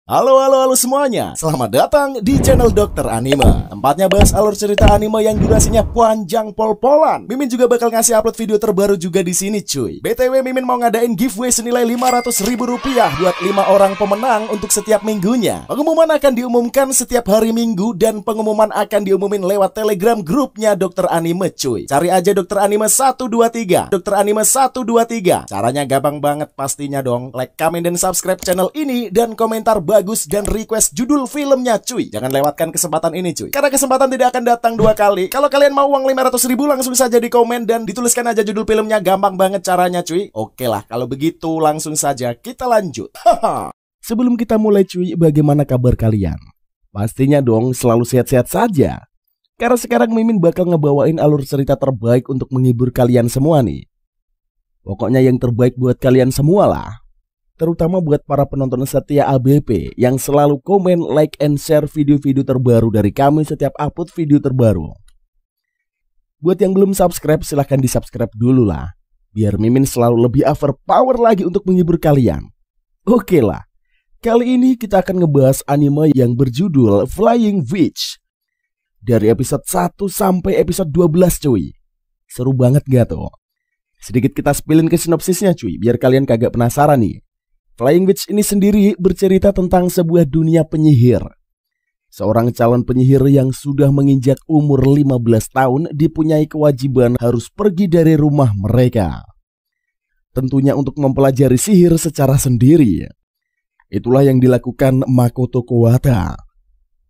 Halo semuanya, selamat datang di channel Dokter Anime. Tempatnya bahas alur cerita anime yang durasinya panjang pol-polan. Mimin juga bakal ngasih upload video terbaru juga di sini cuy. BTW Mimin mau ngadain giveaway senilai Rp500.000 buat 5 orang pemenang untuk setiap minggunya. Pengumuman akan diumumkan setiap hari Minggu dan pengumuman akan diumumin lewat Telegram grupnya Dokter Anime cuy. Cari aja Dokter Anime 123. Dokter Anime 123. Caranya gampang banget pastinya dong. Like, comment, dan subscribe channel ini dan komentar bagus dan request judul filmnya cuy. Jangan lewatkan kesempatan ini cuy, karena kesempatan tidak akan datang dua kali. Kalau kalian mau uang 500.000 langsung saja di komen dan dituliskan aja judul filmnya. Gampang banget caranya cuy. Oke lah, kalau begitu langsung saja kita lanjut. Sebelum kita mulai cuy, bagaimana kabar kalian? Pastinya dong selalu sehat-sehat saja, karena sekarang Mimin bakal ngebawain alur cerita terbaik untuk menghibur kalian semua nih. Pokoknya yang terbaik buat kalian semua lah. Terutama buat para penonton setia ABP yang selalu komen, like, and share video-video terbaru dari kami setiap upload video terbaru. Buat yang belum subscribe, silahkan di subscribe dulu lah, biar Mimin selalu lebih overpower lagi untuk menghibur kalian. Oke lah, kali ini kita akan ngebahas anime yang berjudul Flying Witch. Dari episode 1 sampai episode 12 cuy. Seru banget gak tuh? Sedikit kita spillin ke sinopsisnya cuy, biar kalian kagak penasaran nih. Flying Witch ini sendiri bercerita tentang sebuah dunia penyihir. Seorang calon penyihir yang sudah menginjak umur 15 tahun dipunyai kewajiban harus pergi dari rumah mereka. Tentunya untuk mempelajari sihir secara sendiri. Itulah yang dilakukan Makoto Kawata.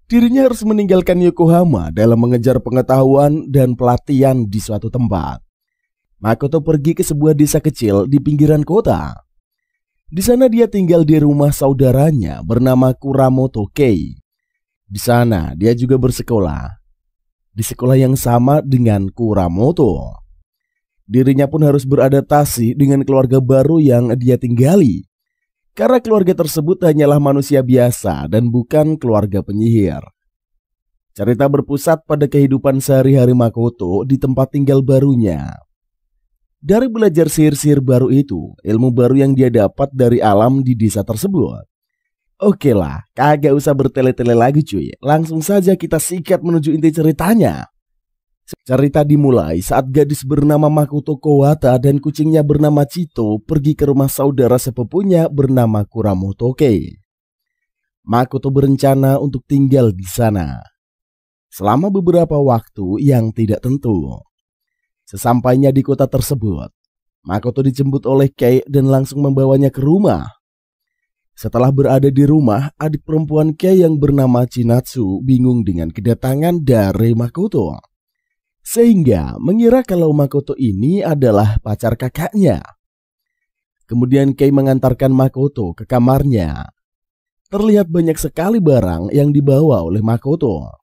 Dirinya harus meninggalkan Yokohama dalam mengejar pengetahuan dan pelatihan di suatu tempat. Makoto pergi ke sebuah desa kecil di pinggiran kota. Di sana dia tinggal di rumah saudaranya bernama Kuramoto Kei. Di sana dia juga bersekolah. Di sekolah yang sama dengan Kuramoto. Dirinya pun harus beradaptasi dengan keluarga baru yang dia tinggali. Karena keluarga tersebut hanyalah manusia biasa dan bukan keluarga penyihir. Cerita berpusat pada kehidupan sehari-hari Makoto di tempat tinggal barunya. Dari belajar sihir-sihir baru itu, ilmu baru yang dia dapat dari alam di desa tersebut. Oke lah, kagak usah bertele-tele lagi cuy. Langsung saja kita sikat menuju inti ceritanya. Cerita dimulai saat gadis bernama Makoto Kawata dan kucingnya bernama Chito pergi ke rumah saudara sepupunya bernama Kuramoto Kei. Makoto berencana untuk tinggal di sana selama beberapa waktu yang tidak tentu. Sesampainya di kota tersebut, Makoto dijemput oleh Kei dan langsung membawanya ke rumah. Setelah berada di rumah, adik perempuan Kei yang bernama Chinatsu bingung dengan kedatangan dari Makoto. Sehingga mengira kalau Makoto ini adalah pacar kakaknya. Kemudian Kei mengantarkan Makoto ke kamarnya. Terlihat banyak sekali barang yang dibawa oleh Makoto.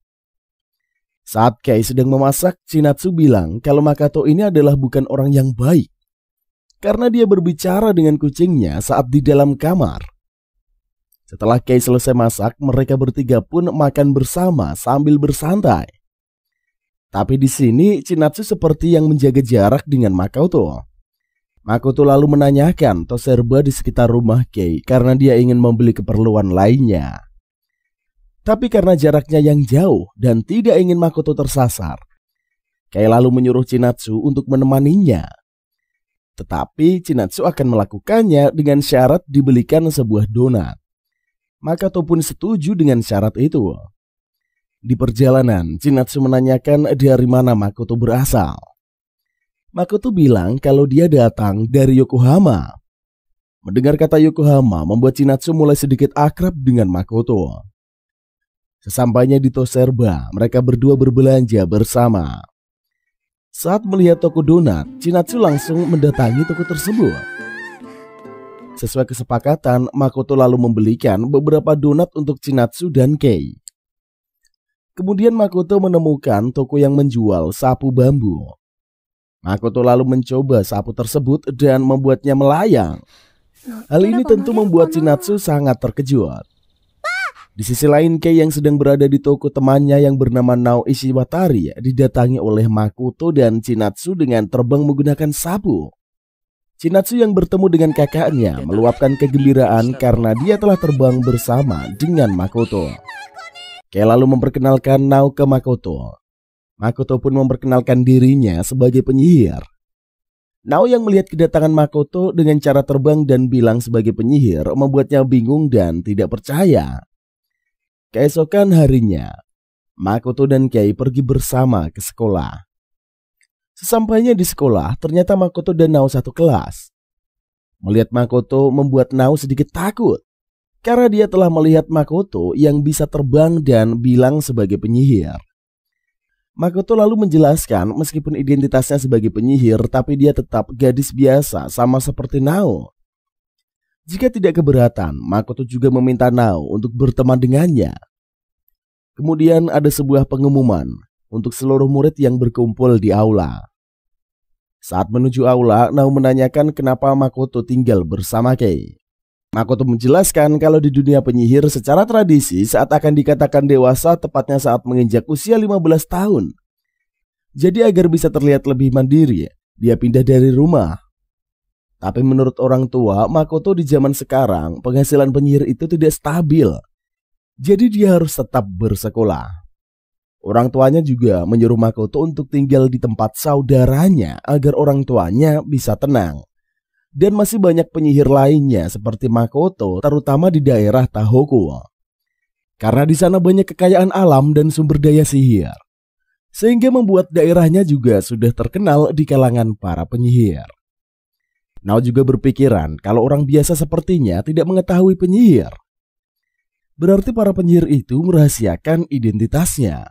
Saat Kei sedang memasak, Chinatsu bilang kalau Makoto ini adalah bukan orang yang baik. Karena dia berbicara dengan kucingnya saat di dalam kamar. Setelah Kei selesai masak, mereka bertiga pun makan bersama sambil bersantai. Tapi di sini Chinatsu seperti yang menjaga jarak dengan Makoto. Makoto lalu menanyakan tos serba di sekitar rumah Kei karena dia ingin membeli keperluan lainnya. Tapi karena jaraknya yang jauh dan tidak ingin Makoto tersasar, Kei lalu menyuruh Chinatsu untuk menemaninya. Tetapi Chinatsu akan melakukannya dengan syarat dibelikan sebuah donat. Makoto pun setuju dengan syarat itu. Di perjalanan, Chinatsu menanyakan dari mana Makoto berasal. Makoto bilang kalau dia datang dari Yokohama. Mendengar kata Yokohama membuat Chinatsu mulai sedikit akrab dengan Makoto. Sesampainya di Toserba, mereka berdua berbelanja bersama. Saat melihat toko donat, Chinatsu langsung mendatangi toko tersebut. Sesuai kesepakatan, Makoto lalu membelikan beberapa donat untuk Chinatsu dan Kei. Kemudian Makoto menemukan toko yang menjual sapu bambu. Makoto lalu mencoba sapu tersebut dan membuatnya melayang. Hal ini tentu membuat Chinatsu sangat terkejut. Di sisi lain, Kei yang sedang berada di toko temannya yang bernama Nao Ishiwatari didatangi oleh Makoto dan Chinatsu dengan terbang menggunakan sapu. Chinatsu yang bertemu dengan kakaknya meluapkan kegembiraan karena dia telah terbang bersama dengan Makoto. Kei lalu memperkenalkan Nao ke Makoto. Makoto pun memperkenalkan dirinya sebagai penyihir. Nao yang melihat kedatangan Makoto dengan cara terbang dan bilang sebagai penyihir membuatnya bingung dan tidak percaya. Keesokan harinya, Makoto dan Kei pergi bersama ke sekolah. Sesampainya di sekolah, ternyata Makoto dan Nao satu kelas. Melihat Makoto membuat Nao sedikit takut, karena dia telah melihat Makoto yang bisa terbang dan bilang sebagai penyihir. Makoto lalu menjelaskan meskipun identitasnya sebagai penyihir, tapi dia tetap gadis biasa sama seperti Nao. Jika tidak keberatan, Makoto juga meminta Nao untuk berteman dengannya. Kemudian ada sebuah pengumuman untuk seluruh murid yang berkumpul di aula. Saat menuju aula, Nao menanyakan kenapa Makoto tinggal bersama Kei. Makoto menjelaskan kalau di dunia penyihir secara tradisi saat akan dikatakan dewasa tepatnya saat menginjak usia 15 tahun. Jadi agar bisa terlihat lebih mandiri, dia pindah dari rumah. Tapi menurut orang tua, Makoto di zaman sekarang penghasilan penyihir itu tidak stabil. Jadi dia harus tetap bersekolah. Orang tuanya juga menyuruh Makoto untuk tinggal di tempat saudaranya agar orang tuanya bisa tenang. Dan masih banyak penyihir lainnya seperti Makoto, terutama di daerah Tohoku. Karena di sana banyak kekayaan alam dan sumber daya sihir, sehingga membuat daerahnya juga sudah terkenal di kalangan para penyihir. Nao juga berpikiran kalau orang biasa sepertinya tidak mengetahui penyihir. Berarti para penyihir itu merahasiakan identitasnya.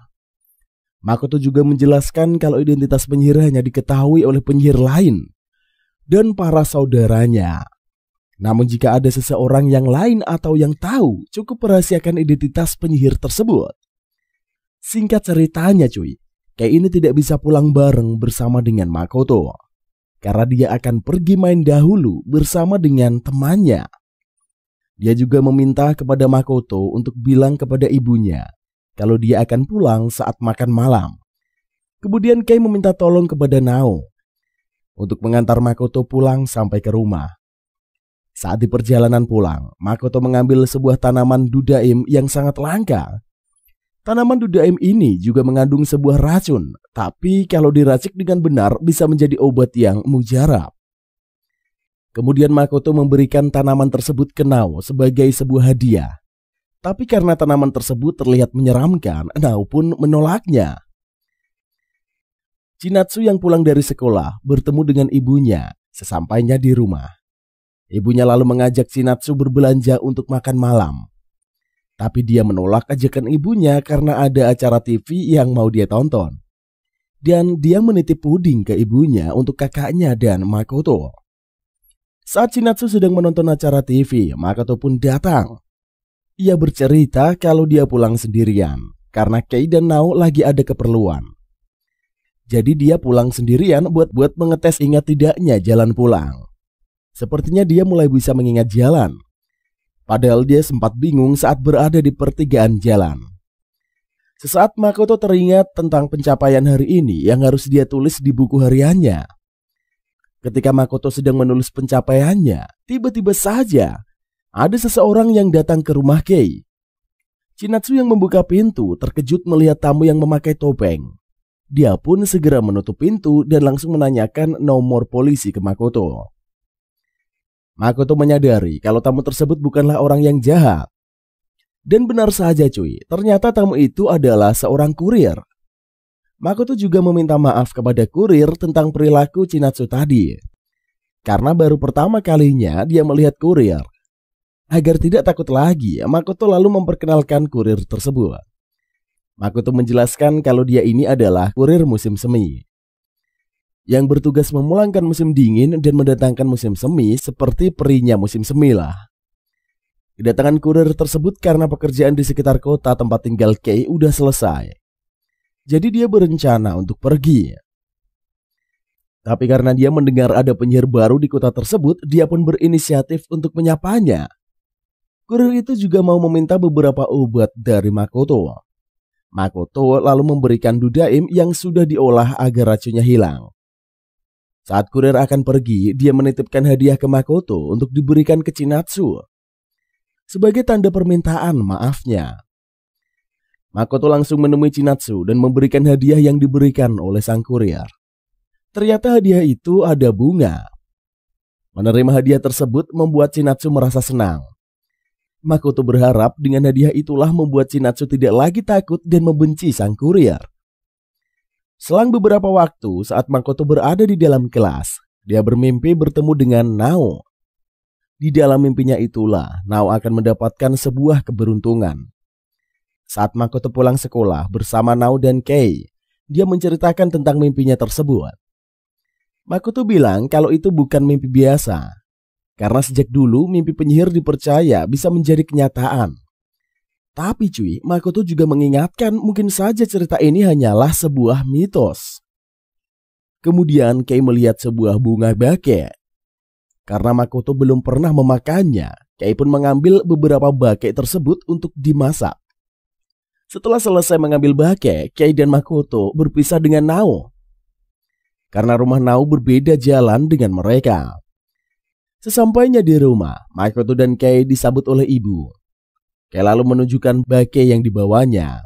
Makoto juga menjelaskan kalau identitas penyihir hanya diketahui oleh penyihir lain dan para saudaranya. Namun jika ada seseorang yang lain atau yang tahu, cukup merahasiakan identitas penyihir tersebut. Singkat ceritanya cuy, Kei ini tidak bisa pulang bareng bersama dengan Makoto karena dia akan pergi main dahulu bersama dengan temannya. Dia juga meminta kepada Makoto untuk bilang kepada ibunya kalau dia akan pulang saat makan malam. Kemudian Kei meminta tolong kepada Nao untuk mengantar Makoto pulang sampai ke rumah. Saat di perjalanan pulang, Makoto mengambil sebuah tanaman dudaim yang sangat langka. Tanaman dudaim ini juga mengandung sebuah racun, tapi kalau diracik dengan benar bisa menjadi obat yang mujarab. Kemudian Makoto memberikan tanaman tersebut ke Nao sebagai sebuah hadiah. Tapi karena tanaman tersebut terlihat menyeramkan, Nao pun menolaknya. Chinatsu yang pulang dari sekolah bertemu dengan ibunya sesampainya di rumah. Ibunya lalu mengajak Chinatsu berbelanja untuk makan malam. Tapi dia menolak ajakan ibunya karena ada acara TV yang mau dia tonton. Dan dia menitip puding ke ibunya untuk kakaknya dan Makoto. Saat Chinatsu sedang menonton acara TV, Makoto pun datang. Ia bercerita kalau dia pulang sendirian karena Kei dan Nao lagi ada keperluan. Jadi dia pulang sendirian buat mengetes ingat tidaknya jalan pulang. Sepertinya dia mulai bisa mengingat jalan. Padahal dia sempat bingung saat berada di pertigaan jalan. Sesaat Makoto teringat tentang pencapaian hari ini yang harus dia tulis di buku hariannya. Ketika Makoto sedang menulis pencapaiannya, tiba-tiba saja ada seseorang yang datang ke rumah Kei. Chinatsu yang membuka pintu terkejut melihat tamu yang memakai topeng. Dia pun segera menutup pintu dan langsung menanyakan nomor polisi ke Makoto. Makoto menyadari kalau tamu tersebut bukanlah orang yang jahat. Dan benar saja cuy, ternyata tamu itu adalah seorang kurir. Makoto juga meminta maaf kepada kurir tentang perilaku Chinatsu tadi. Karena baru pertama kalinya dia melihat kurir. Agar tidak takut lagi, Makoto lalu memperkenalkan kurir tersebut. Makoto menjelaskan kalau dia ini adalah kurir musim semi yang bertugas memulangkan musim dingin dan mendatangkan musim semi seperti perinya musim semi lah. Kedatangan kurir tersebut karena pekerjaan di sekitar kota tempat tinggal Kei udah selesai. Jadi dia berencana untuk pergi. Tapi karena dia mendengar ada penyihir baru di kota tersebut, dia pun berinisiatif untuk menyapanya. Kurir itu juga mau meminta beberapa obat dari Makoto. Makoto lalu memberikan dudaim yang sudah diolah agar racunnya hilang. Saat kurir akan pergi, dia menitipkan hadiah ke Makoto untuk diberikan ke Chinatsu sebagai tanda permintaan maafnya. Makoto langsung menemui Chinatsu dan memberikan hadiah yang diberikan oleh sang kurir. Ternyata hadiah itu ada bunga. Menerima hadiah tersebut membuat Chinatsu merasa senang. Makoto berharap dengan hadiah itulah membuat Chinatsu tidak lagi takut dan membenci sang kurir. Selang beberapa waktu saat Makoto berada di dalam kelas, dia bermimpi bertemu dengan Nao. Di dalam mimpinya itulah Nao akan mendapatkan sebuah keberuntungan. Saat Makoto pulang sekolah bersama Nao dan Kei, dia menceritakan tentang mimpinya tersebut. Makoto bilang kalau itu bukan mimpi biasa. Karena sejak dulu mimpi penyihir dipercaya bisa menjadi kenyataan. Tapi cuy, Makoto juga mengingatkan mungkin saja cerita ini hanyalah sebuah mitos. Kemudian Kei melihat sebuah bunga bake. Karena Makoto belum pernah memakannya, Kei pun mengambil beberapa bake tersebut untuk dimasak. Setelah selesai mengambil bake, Kei dan Makoto berpisah dengan Nao. Karena rumah Nao berbeda jalan dengan mereka. Sesampainya di rumah, Makoto dan Kei disambut oleh ibu. Kei lalu menunjukkan bake yang dibawanya.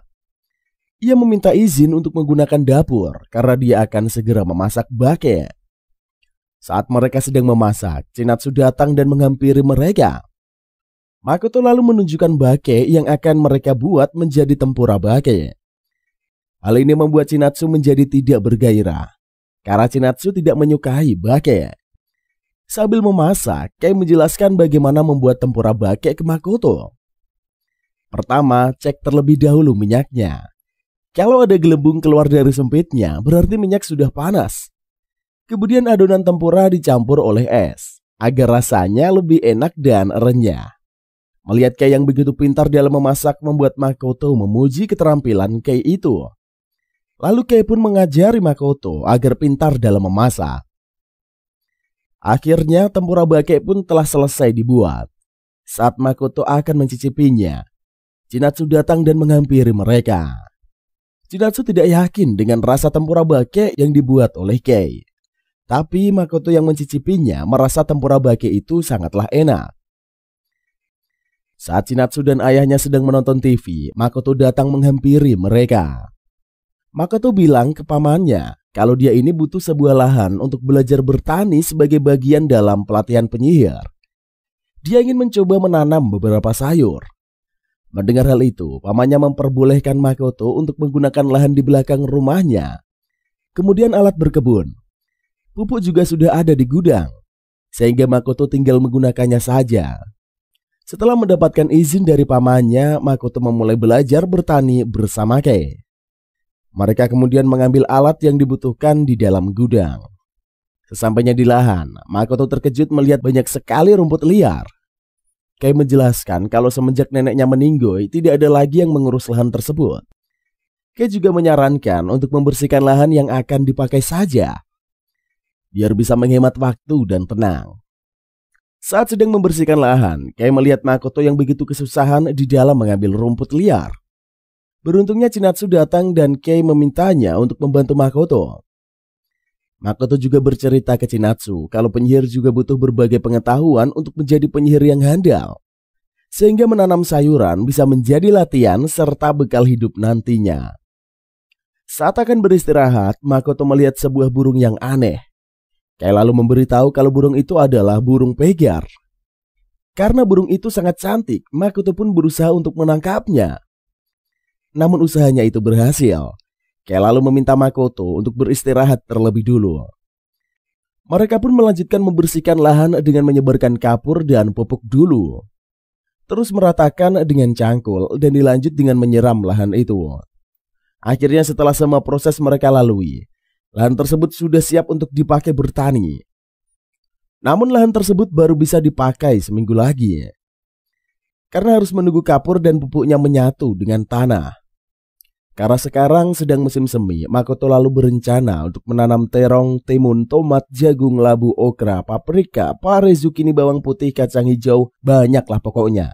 Ia meminta izin untuk menggunakan dapur karena dia akan segera memasak bake. Saat mereka sedang memasak, Chinatsu datang dan menghampiri mereka. Makoto lalu menunjukkan bake yang akan mereka buat menjadi tempura bake. Hal ini membuat Chinatsu menjadi tidak bergairah karena Chinatsu tidak menyukai bake. Sambil memasak, Kei menjelaskan bagaimana membuat tempura bake ke Makoto. Pertama, cek terlebih dahulu minyaknya. Kalau ada gelembung keluar dari sempitnya, berarti minyak sudah panas. Kemudian adonan tempura dicampur oleh es, agar rasanya lebih enak dan renyah. Melihat Kei yang begitu pintar dalam memasak membuat Makoto memuji keterampilan Kei itu. Lalu Kei pun mengajari Makoto agar pintar dalam memasak. Akhirnya tempura bake pun telah selesai dibuat. Saat Makoto akan mencicipinya, Chinatsu datang dan menghampiri mereka. Chinatsu tidak yakin dengan rasa tempura bake yang dibuat oleh Kei. Tapi Makoto yang mencicipinya merasa tempura bake itu sangatlah enak. Saat Chinatsu dan ayahnya sedang menonton TV, Makoto datang menghampiri mereka. Makoto bilang ke pamannya kalau dia ini butuh sebuah lahan untuk belajar bertani sebagai bagian dalam pelatihan penyihir. Dia ingin mencoba menanam beberapa sayur. Mendengar hal itu, pamannya memperbolehkan Makoto untuk menggunakan lahan di belakang rumahnya. Kemudian alat berkebun. Pupuk juga sudah ada di gudang, sehingga Makoto tinggal menggunakannya saja. Setelah mendapatkan izin dari pamannya, Makoto memulai belajar bertani bersama Kei. Mereka kemudian mengambil alat yang dibutuhkan di dalam gudang. Sesampainya di lahan, Makoto terkejut melihat banyak sekali rumput liar. Kei menjelaskan kalau semenjak neneknya meninggoy, tidak ada lagi yang mengurus lahan tersebut. Kei juga menyarankan untuk membersihkan lahan yang akan dipakai saja, biar bisa menghemat waktu dan tenang. Saat sedang membersihkan lahan, Kei melihat Makoto yang begitu kesusahan di dalam mengambil rumput liar. Beruntungnya Chinatsu datang dan Kei memintanya untuk membantu Makoto. Makoto juga bercerita ke Chinatsu kalau penyihir juga butuh berbagai pengetahuan untuk menjadi penyihir yang handal. Sehingga menanam sayuran bisa menjadi latihan serta bekal hidup nantinya. Saat akan beristirahat, Makoto melihat sebuah burung yang aneh. Kei lalu memberitahu kalau burung itu adalah burung pegar. Karena burung itu sangat cantik, Makoto pun berusaha untuk menangkapnya. Namun usahanya itu berhasil. Kei lalu meminta Makoto untuk beristirahat terlebih dulu. Mereka pun melanjutkan membersihkan lahan dengan menyebarkan kapur dan pupuk dulu. Terus meratakan dengan cangkul dan dilanjut dengan menyiram lahan itu. Akhirnya setelah semua proses mereka lalui, lahan tersebut sudah siap untuk dipakai bertani. Namun lahan tersebut baru bisa dipakai seminggu lagi. Karena harus menunggu kapur dan pupuknya menyatu dengan tanah. Karena sekarang sedang musim semi, Makoto lalu berencana untuk menanam terong, timun, tomat, jagung, labu, okra, paprika, pare, zukini, bawang putih, kacang hijau, banyaklah pokoknya.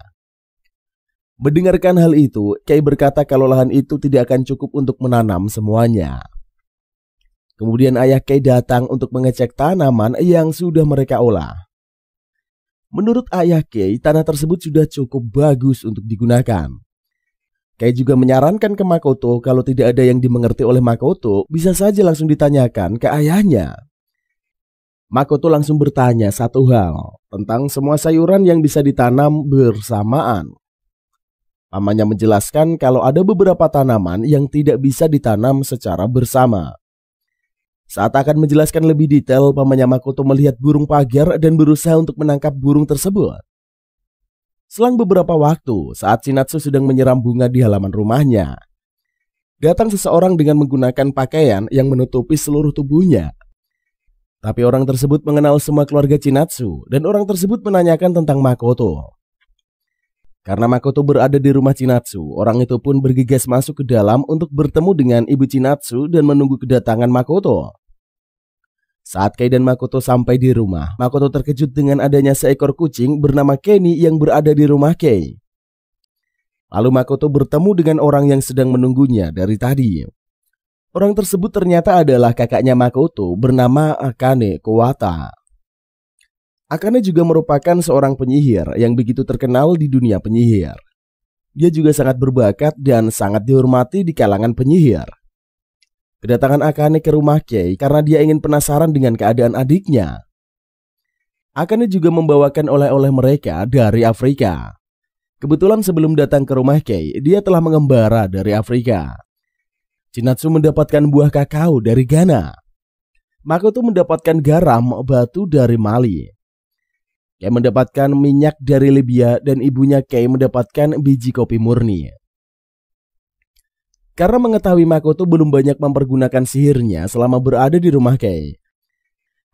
Mendengarkan hal itu, Kei berkata kalau lahan itu tidak akan cukup untuk menanam semuanya. Kemudian ayah Kei datang untuk mengecek tanaman yang sudah mereka olah. Menurut ayah Kei, tanah tersebut sudah cukup bagus untuk digunakan. Kei juga menyarankan ke Makoto kalau tidak ada yang dimengerti oleh Makoto, bisa saja langsung ditanyakan ke ayahnya. Makoto langsung bertanya satu hal tentang semua sayuran yang bisa ditanam bersamaan. Pamannya menjelaskan kalau ada beberapa tanaman yang tidak bisa ditanam secara bersama. Saat akan menjelaskan lebih detail, pamannya Makoto melihat burung pagar dan berusaha untuk menangkap burung tersebut. Selang beberapa waktu, saat Chinatsu sedang menyiram bunga di halaman rumahnya, datang seseorang dengan menggunakan pakaian yang menutupi seluruh tubuhnya. Tapi orang tersebut mengenal semua keluarga Chinatsu dan orang tersebut menanyakan tentang Makoto. Karena Makoto berada di rumah Chinatsu, orang itu pun bergegas masuk ke dalam untuk bertemu dengan ibu Chinatsu dan menunggu kedatangan Makoto. Saat Kei dan Makoto sampai di rumah, Makoto terkejut dengan adanya seekor kucing bernama Kenny yang berada di rumah Kei. Lalu Makoto bertemu dengan orang yang sedang menunggunya dari tadi. Orang tersebut ternyata adalah kakaknya Makoto bernama Akane Kawata. Akane juga merupakan seorang penyihir yang begitu terkenal di dunia penyihir. Dia juga sangat berbakat dan sangat dihormati di kalangan penyihir. Kedatangan Akane ke rumah Kei karena dia ingin penasaran dengan keadaan adiknya. Akane juga membawakan oleh-oleh mereka dari Afrika. Kebetulan sebelum datang ke rumah Kei, dia telah mengembara dari Afrika. Chinatsu mendapatkan buah kakao dari Ghana. Makoto mendapatkan garam batu dari Mali. Kei mendapatkan minyak dari Libya dan ibunya Kei mendapatkan biji kopi murni. Karena mengetahui Makoto belum banyak mempergunakan sihirnya selama berada di rumah Kei,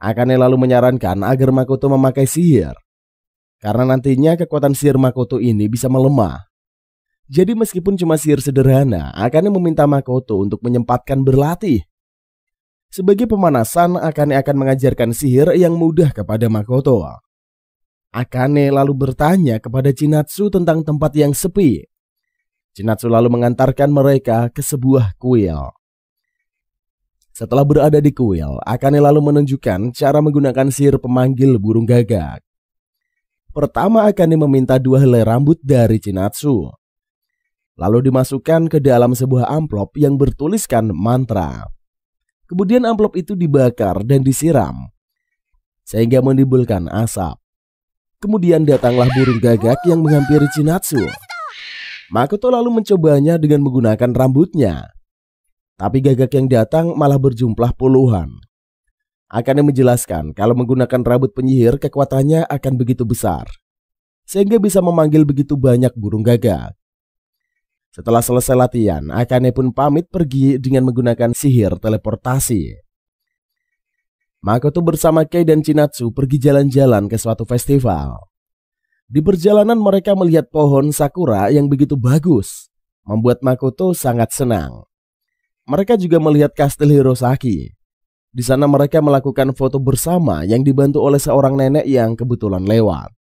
Akane lalu menyarankan agar Makoto memakai sihir. Karena nantinya kekuatan sihir Makoto ini bisa melemah. Jadi meskipun cuma sihir sederhana, Akane meminta Makoto untuk menyempatkan berlatih. Sebagai pemanasan, Akane akan mengajarkan sihir yang mudah kepada Makoto. Akane lalu bertanya kepada Chinatsu tentang tempat yang sepi. Chinatsu lalu mengantarkan mereka ke sebuah kuil. Setelah berada di kuil, Akane lalu menunjukkan cara menggunakan sihir pemanggil burung gagak. Pertama, Akane meminta 2 helai rambut dari Chinatsu. Lalu dimasukkan ke dalam sebuah amplop yang bertuliskan mantra. Kemudian amplop itu dibakar dan disiram, sehingga menimbulkan asap. Kemudian datanglah burung gagak yang menghampiri Chinatsu. Makoto lalu mencobanya dengan menggunakan rambutnya. Tapi gagak yang datang malah berjumlah puluhan. Akane menjelaskan kalau menggunakan rambut penyihir kekuatannya akan begitu besar, sehingga bisa memanggil begitu banyak burung gagak. Setelah selesai latihan, Akane pun pamit pergi dengan menggunakan sihir teleportasi. Makoto bersama Kei dan Chinatsu pergi jalan-jalan ke suatu festival. Di perjalanan mereka melihat pohon sakura yang begitu bagus, membuat Makoto sangat senang. Mereka juga melihat kastil Hirosaki. Di sana mereka melakukan foto bersama yang dibantu oleh seorang nenek yang kebetulan lewat.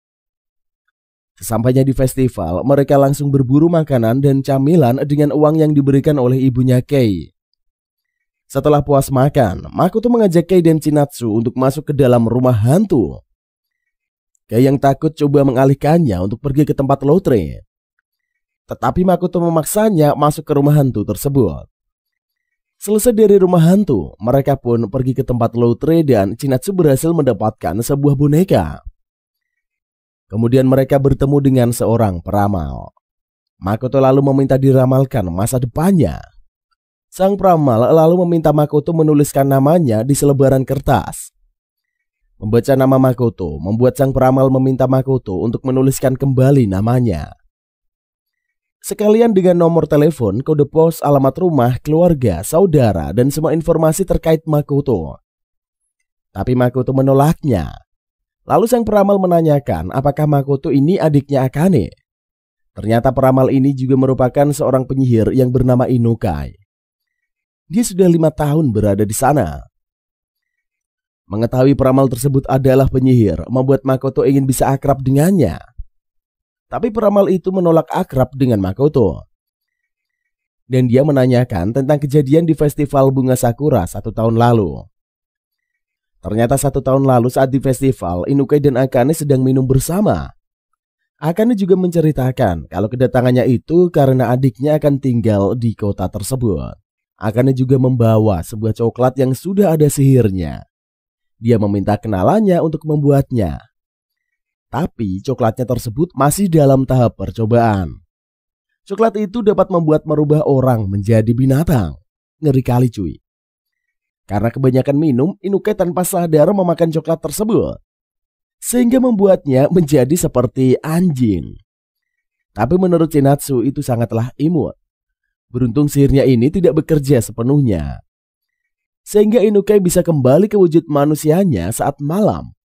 Sesampainya di festival, mereka langsung berburu makanan dan camilan dengan uang yang diberikan oleh ibunya Kei. Setelah puas makan, Makoto mengajak Kei dan Chinatsu untuk masuk ke dalam rumah hantu. Kei yang takut coba mengalihkannya untuk pergi ke tempat lotre. Tetapi Makoto memaksanya masuk ke rumah hantu tersebut. Selesai dari rumah hantu, mereka pun pergi ke tempat lotre dan Chinatsu berhasil mendapatkan sebuah boneka. Kemudian mereka bertemu dengan seorang peramal. Makoto lalu meminta diramalkan masa depannya. Sang peramal lalu meminta Makoto menuliskan namanya di selebaran kertas. Membaca nama Makoto membuat sang peramal meminta Makoto untuk menuliskan kembali namanya, sekalian dengan nomor telepon, kode pos, alamat rumah, keluarga, saudara, dan semua informasi terkait Makoto. Tapi Makoto menolaknya. Lalu sang peramal menanyakan apakah Makoto ini adiknya Akane. Ternyata peramal ini juga merupakan seorang penyihir yang bernama Inokai. Dia sudah 5 tahun berada di sana. Mengetahui peramal tersebut adalah penyihir membuat Makoto ingin bisa akrab dengannya. Tapi peramal itu menolak akrab dengan Makoto. dan dia menanyakan tentang kejadian di festival bunga sakura 1 tahun lalu. Ternyata 1 tahun lalu saat di festival, Inukai dan Akane sedang minum bersama. Akane juga menceritakan kalau kedatangannya itu karena adiknya akan tinggal di kota tersebut. Akane juga membawa sebuah coklat yang sudah ada sihirnya. Dia meminta kenalannya untuk membuatnya. Tapi coklatnya tersebut masih dalam tahap percobaan. Coklat itu dapat merubah orang menjadi binatang. Ngeri kali cuy. Karena kebanyakan minum, Inukai tanpa sadar memakan coklat tersebut, sehingga membuatnya menjadi seperti anjing. Tapi menurut Chinatsu itu sangatlah imut. Beruntung sihirnya ini tidak bekerja sepenuhnya, sehingga Inukai bisa kembali ke wujud manusianya saat malam.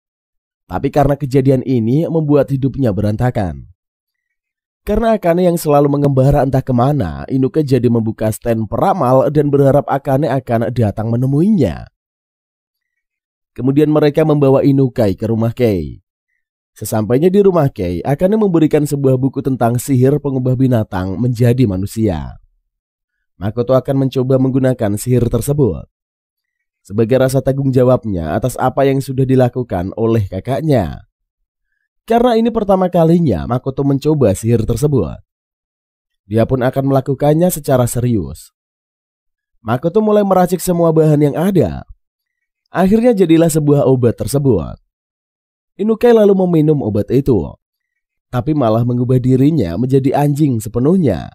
Tapi karena kejadian ini membuat hidupnya berantakan. Karena Akane yang selalu mengembara entah kemana, Inukai jadi membuka stand peramal dan berharap Akane akan datang menemuinya. Kemudian mereka membawa Inukai ke rumah Kei. Sesampainya di rumah Kei, Akane memberikan sebuah buku tentang sihir pengubah binatang menjadi manusia. Makoto akan mencoba menggunakan sihir tersebut sebagai rasa tanggung jawabnya atas apa yang sudah dilakukan oleh kakaknya. Karena ini pertama kalinya Makoto mencoba sihir tersebut. Dia pun akan melakukannya secara serius. Makoto mulai meracik semua bahan yang ada. Akhirnya jadilah sebuah obat tersebut. Inukai lalu meminum obat itu, tapi malah mengubah dirinya menjadi anjing sepenuhnya.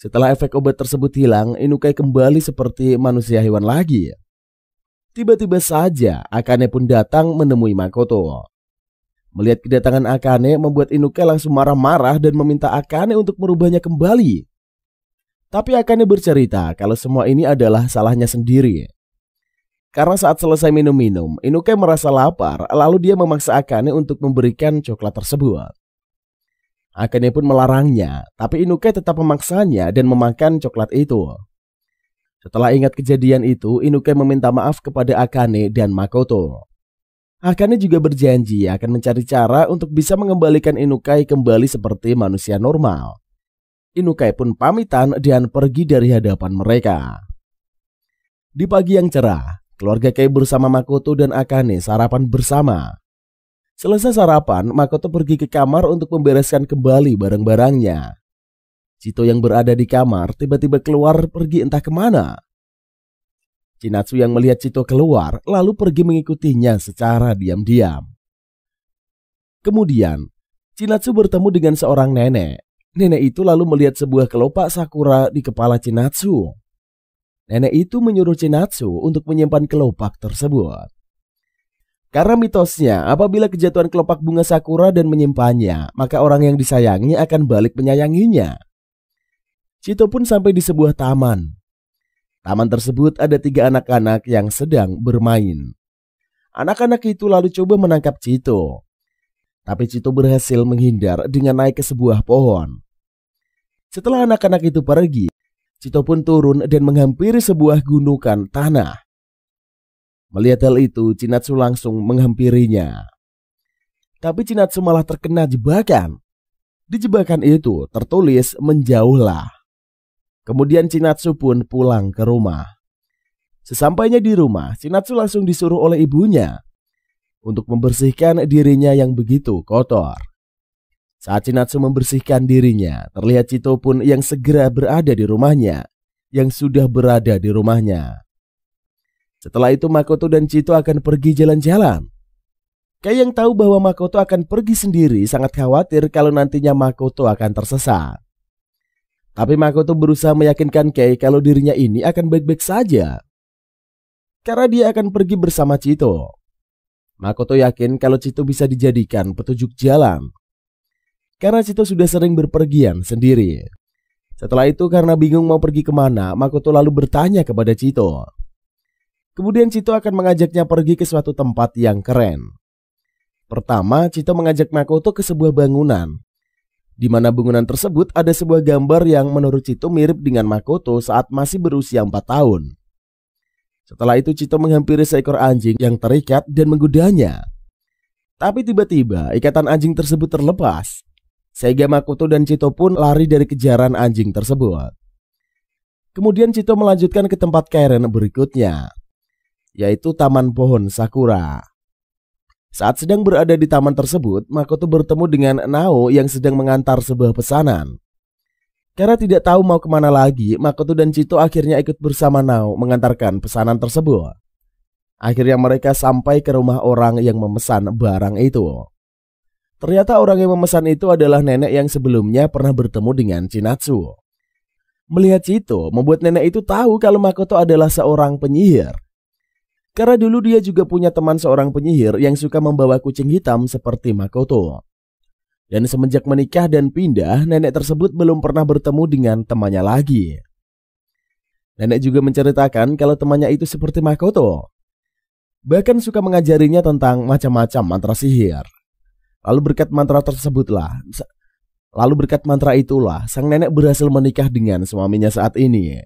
Setelah efek obat tersebut hilang, Inukai kembali seperti manusia hewan lagi. Tiba-tiba saja Akane pun datang menemui Makoto. Melihat kedatangan Akane membuat Inukai langsung marah-marah dan meminta Akane untuk merubahnya kembali. Tapi Akane bercerita kalau semua ini adalah salahnya sendiri. Karena saat selesai minum-minum, Inukai merasa lapar, lalu dia memaksa Akane untuk memberikan coklat tersebut. Akane pun melarangnya, tapi Inukai tetap memaksanya dan memakan coklat itu. Setelah ingat kejadian itu, Inukai meminta maaf kepada Akane dan Makoto. Akane juga berjanji akan mencari cara untuk bisa mengembalikan Inukai kembali seperti manusia normal. Inukai pun pamitan dan pergi dari hadapan mereka. Di pagi yang cerah, keluarga Kei bersama Makoto dan Akane sarapan bersama. Selesai sarapan, Makoto pergi ke kamar untuk membereskan kembali barang-barangnya. Chito yang berada di kamar tiba-tiba keluar pergi entah kemana. Chinatsu yang melihat Chito keluar lalu pergi mengikutinya secara diam-diam. Kemudian, Chinatsu bertemu dengan seorang nenek. Nenek itu lalu melihat sebuah kelopak sakura di kepala Chinatsu. Nenek itu menyuruh Chinatsu untuk menyimpan kelopak tersebut. Karena mitosnya, apabila kejatuhan kelopak bunga sakura dan menyimpannya, maka orang yang disayangi akan balik menyayanginya. Chito pun sampai di sebuah taman. Taman tersebut ada 3 anak-anak yang sedang bermain. Anak-anak itu lalu coba menangkap Chito. Tapi Chito berhasil menghindar dengan naik ke sebuah pohon. Setelah anak-anak itu pergi, Chito pun turun dan menghampiri sebuah gundukan tanah. Melihat hal itu, Chinatsu langsung menghampirinya. Tapi Chinatsu malah terkena jebakan. Di jebakan itu tertulis menjauhlah. Kemudian Chinatsu pun pulang ke rumah. Sesampainya di rumah, Chinatsu langsung disuruh oleh ibunya untuk membersihkan dirinya yang begitu kotor. Saat Chinatsu membersihkan dirinya, terlihat Chito pun yang segera berada di rumahnya, yang sudah berada di rumahnya. Setelah itu Makoto dan Chito akan pergi jalan-jalan. Kei yang tahu bahwa Makoto akan pergi sendiri sangat khawatir kalau nantinya Makoto akan tersesat. Tapi Makoto berusaha meyakinkan Kei kalau dirinya ini akan baik-baik saja, karena dia akan pergi bersama Chito. Makoto yakin kalau Chito bisa dijadikan petunjuk jalan, karena Chito sudah sering berpergian sendiri. Setelah itu karena bingung mau pergi kemana, Makoto lalu bertanya kepada Chito. Kemudian Chito akan mengajaknya pergi ke suatu tempat yang keren. Pertama, Chito mengajak Makoto ke sebuah bangunan, di mana bangunan tersebut ada sebuah gambar yang menurut Chito mirip dengan Makoto saat masih berusia 4 tahun. Setelah itu Chito menghampiri seekor anjing yang terikat dan menggodanya. Tapi tiba-tiba ikatan anjing tersebut terlepas, sehingga Makoto dan Chito pun lari dari kejaran anjing tersebut. Kemudian Chito melanjutkan ke tempat Kairen berikutnya, yaitu Taman Pohon Sakura. Saat sedang berada di taman tersebut, Makoto bertemu dengan Nao yang sedang mengantar sebuah pesanan. Karena tidak tahu mau kemana lagi, Makoto dan Chito akhirnya ikut bersama Nao mengantarkan pesanan tersebut. Akhirnya mereka sampai ke rumah orang yang memesan barang itu. Ternyata orang yang memesan itu adalah nenek yang sebelumnya pernah bertemu dengan Chinatsu. Melihat Chito membuat nenek itu tahu kalau Makoto adalah seorang penyihir. Karena dulu dia juga punya teman seorang penyihir yang suka membawa kucing hitam seperti Makoto. Dan semenjak menikah dan pindah, nenek tersebut belum pernah bertemu dengan temannya lagi. Nenek juga menceritakan kalau temannya itu seperti Makoto. Bahkan suka mengajarinya tentang macam-macam mantra sihir. Lalu berkat mantra itulah sang nenek berhasil menikah dengan suaminya saat ini.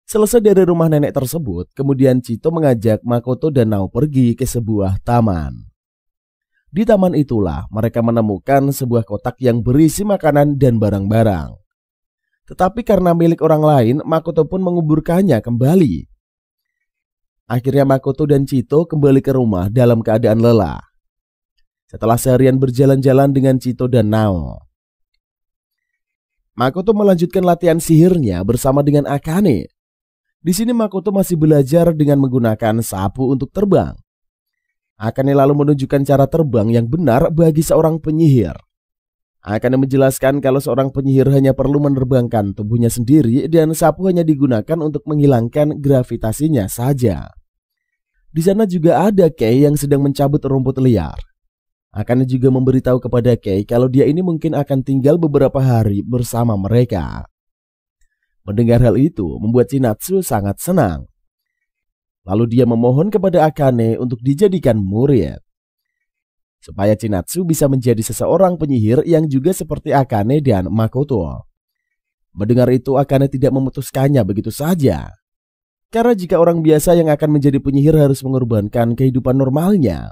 Selesai dari rumah nenek tersebut, kemudian Chito mengajak Makoto dan Nao pergi ke sebuah taman. Di taman itulah mereka menemukan sebuah kotak yang berisi makanan dan barang-barang. Tetapi karena milik orang lain, Makoto pun menguburkannya kembali. Akhirnya Makoto dan Chito kembali ke rumah dalam keadaan lelah. Setelah seharian berjalan-jalan dengan Chito dan Nao, Makoto melanjutkan latihan sihirnya bersama dengan Akane. Di sini Makoto masih belajar dengan menggunakan sapu untuk terbang. Akane lalu menunjukkan cara terbang yang benar bagi seorang penyihir. Akane menjelaskan kalau seorang penyihir hanya perlu menerbangkan tubuhnya sendiri dan sapu hanya digunakan untuk menghilangkan gravitasinya saja. Di sana juga ada Kei yang sedang mencabut rumput liar. Akane juga memberitahu kepada Kei kalau dia ini mungkin akan tinggal beberapa hari bersama mereka. Mendengar hal itu membuat Chinatsu sangat senang. Lalu dia memohon kepada Akane untuk dijadikan murid, supaya Chinatsu bisa menjadi seseorang penyihir yang juga seperti Akane dan Makoto. Mendengar itu Akane tidak memutuskannya begitu saja. Karena jika orang biasa yang akan menjadi penyihir harus mengorbankan kehidupan normalnya.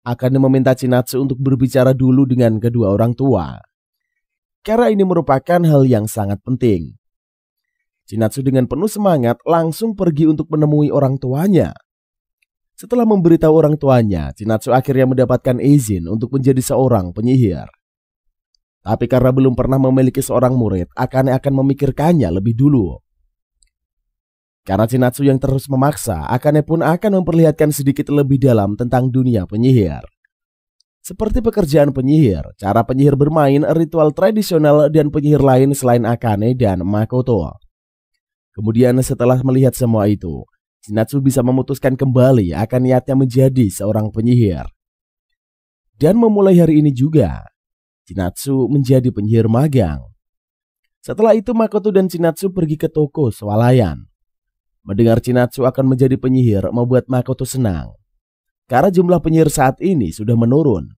Akane meminta Chinatsu untuk berbicara dulu dengan kedua orang tua. Karena ini merupakan hal yang sangat penting. Chinatsu dengan penuh semangat langsung pergi untuk menemui orang tuanya. Setelah memberitahu orang tuanya, Chinatsu akhirnya mendapatkan izin untuk menjadi seorang penyihir. Tapi karena belum pernah memiliki seorang murid, Akane akan memikirkannya lebih dulu. Karena Chinatsu yang terus memaksa, Akane pun akan memperlihatkan sedikit lebih dalam tentang dunia penyihir. Seperti pekerjaan penyihir, cara penyihir bermain, ritual tradisional, dan penyihir lain selain Akane dan Makoto. Kemudian setelah melihat semua itu, Chinatsu bisa memutuskan kembali akan niatnya menjadi seorang penyihir. Dan memulai hari ini juga, Chinatsu menjadi penyihir magang. Setelah itu Makoto dan Chinatsu pergi ke toko swalayan. Mendengar Chinatsu akan menjadi penyihir membuat Makoto senang. Karena jumlah penyihir saat ini sudah menurun.